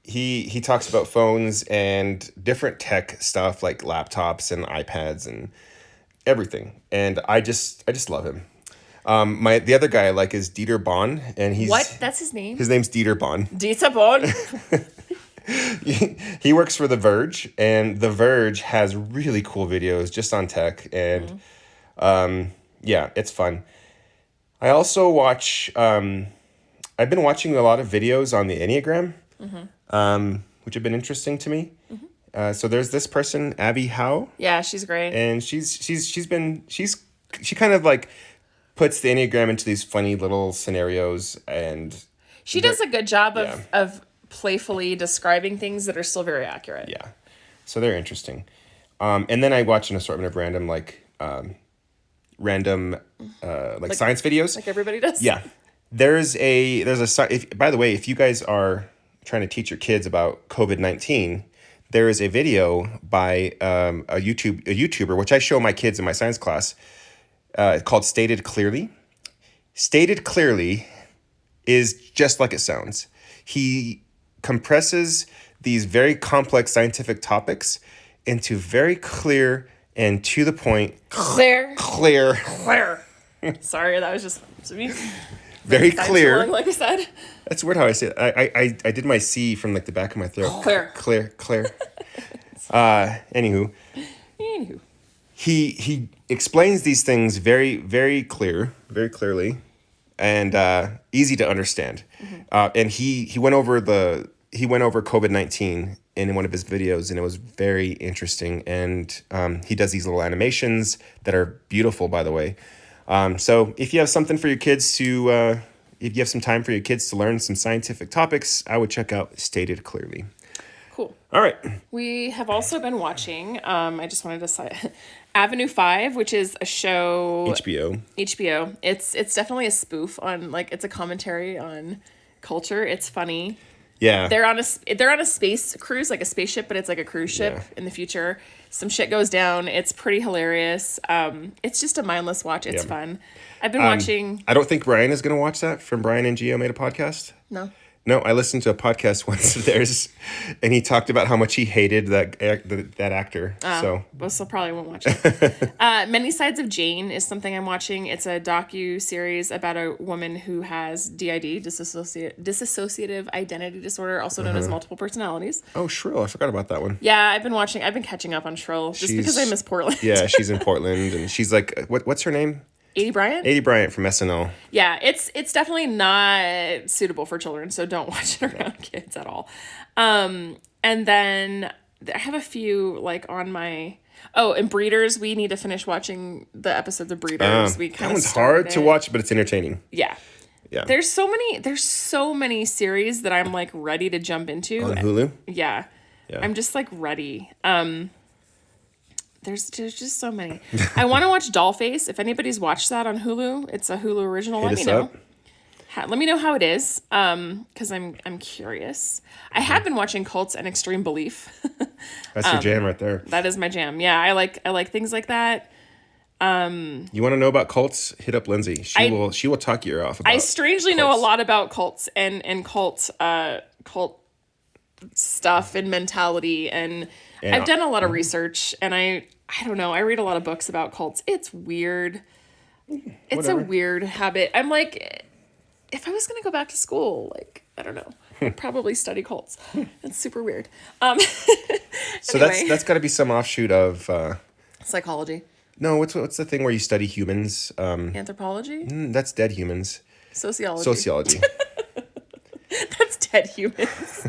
he talks about phones and different tech stuff like laptops and iPads and everything. And I just love him. The other guy I like is Dieter Bohn, and he's What? That's his name? His name's Dieter Bohn. Dieter Bohn? He works for The Verge, and The Verge has really cool videos just on tech, and it's fun. I also watch. I've been watching a lot of videos on the Enneagram, which have been interesting to me. So there's this person, Abby Howe. Yeah, she's great. And she kind of like puts the Enneagram into these funny little scenarios, and she does a good job of playfully describing things that are still very accurate. Yeah. So they're interesting. And then I watch an assortment of random science videos. Like everybody does. Yeah. By the way, if you guys are trying to teach your kids about COVID-19, there is a video by a YouTuber, which I show my kids in my science class, called Stated Clearly. Stated Clearly is just like it sounds. He compresses these very complex scientific topics into very clear and to the point. Clear. Sorry, that was just me. Very clear. Like I said. That's weird how I say it. I did my C from like the back of my throat. Clear. Anywho. He explains these things very, very clearly, and easy to understand. And he went over COVID-19 in one of his videos, and it was very interesting. And he does these little animations that are beautiful, by the way. So if you have something for your kids to, if you have some time for your kids to learn some scientific topics, I would check out Stated Clearly. Cool. All right. We have also been watching, I just wanted to say, Avenue 5, which is a show. HBO. It's definitely a spoof on, it's a commentary on culture. It's funny. Yeah. They're on a space cruise, like a spaceship, but it's like a cruise ship in the future. Some shit goes down. It's pretty hilarious. It's just a mindless watch. It's fun. I've been watching. I don't think Brian is going to watch that. From Brian and Gio made a podcast. No, I listened to a podcast once of theirs, and he talked about how much he hated that actor. So probably won't watch it. Many Sides of Jane is something I'm watching. It's a docu-series about a woman who has DID, dissociative identity disorder, also known as multiple personalities. Oh, Shrill. I forgot about that one. Yeah, I've been catching up on Shrill just because I miss Portland. Yeah, she's in Portland, and she's like, what's her name? Aidy Bryant? Aidy Bryant from SNL. Yeah, it's definitely not suitable for children, so don't watch it around kids at all. And then I have a few on my... Oh, and Breeders, we need to finish watching the episodes of Breeders. That one's hard to watch, but it's entertaining. Yeah. There's so many series that I'm ready to jump into. On Hulu? Yeah. I'm just ready. There's just so many. I want to watch Dollface. If anybody's watched that on Hulu, it's a Hulu original. Let me know. Let me know how it is, because I'm curious. I have been watching Cults and Extreme Belief. That's your jam right there. That is my jam. Yeah, I like things like that. You want to know about cults? Hit up Lindsay. She will talk your ear off about I strangely cults. know a lot about cults and cult stuff and mentality, and I've done a lot of research, and I don't know. I read a lot of books about cults. It's weird. It's Whatever. a weird habit. I'm like, if I was going to go back to school, like, I don't know, I'd probably study cults. It's super weird. So Anyway. that's got to be some offshoot of Psychology, no. What's the thing where you study humans? anthropology, That's dead humans. sociology. Sociology. That's dead humans.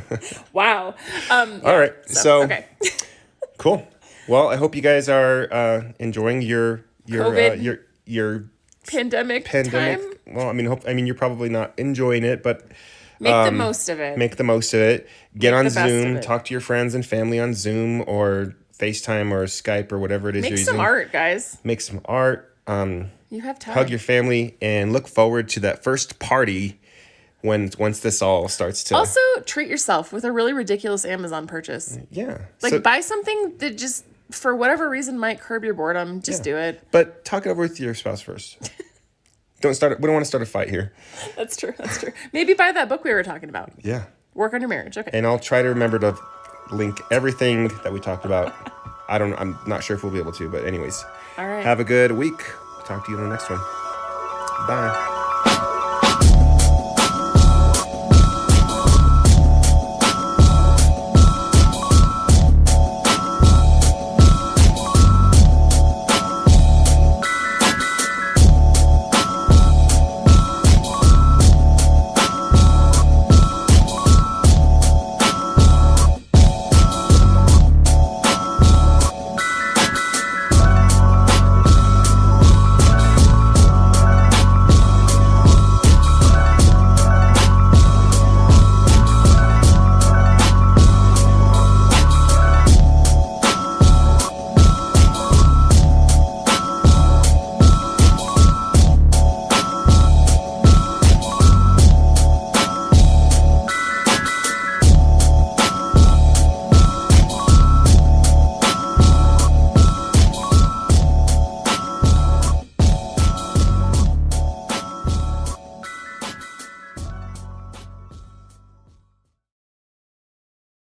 Wow. All right. So okay. cool. Well, I hope you guys are enjoying your COVID. your Pandemic pandemic. time. Well, I mean, you're probably not enjoying it, but Make the most of it. make the most of it. Get on the best of Zoom, it. talk to your friends and family on Zoom or FaceTime or Skype or whatever it is Make you're some using. art, guys. Make some art. You have time. Hug your family and look forward to that first party once this all starts to Also, treat yourself with a really ridiculous Amazon purchase. yeah. Like, So- buy something that just, for whatever reason, might curb your boredom. Just do it. but talk it over with your spouse first. We don't want to start a fight here. That's true. That's true. Maybe buy that book we were talking about. Yeah. Work on your marriage. Okay. And I'll try to remember to link everything that we talked about. I'm not sure if we'll be able to, but anyways. All right. Have a good week. Talk to you in the next one. Bye.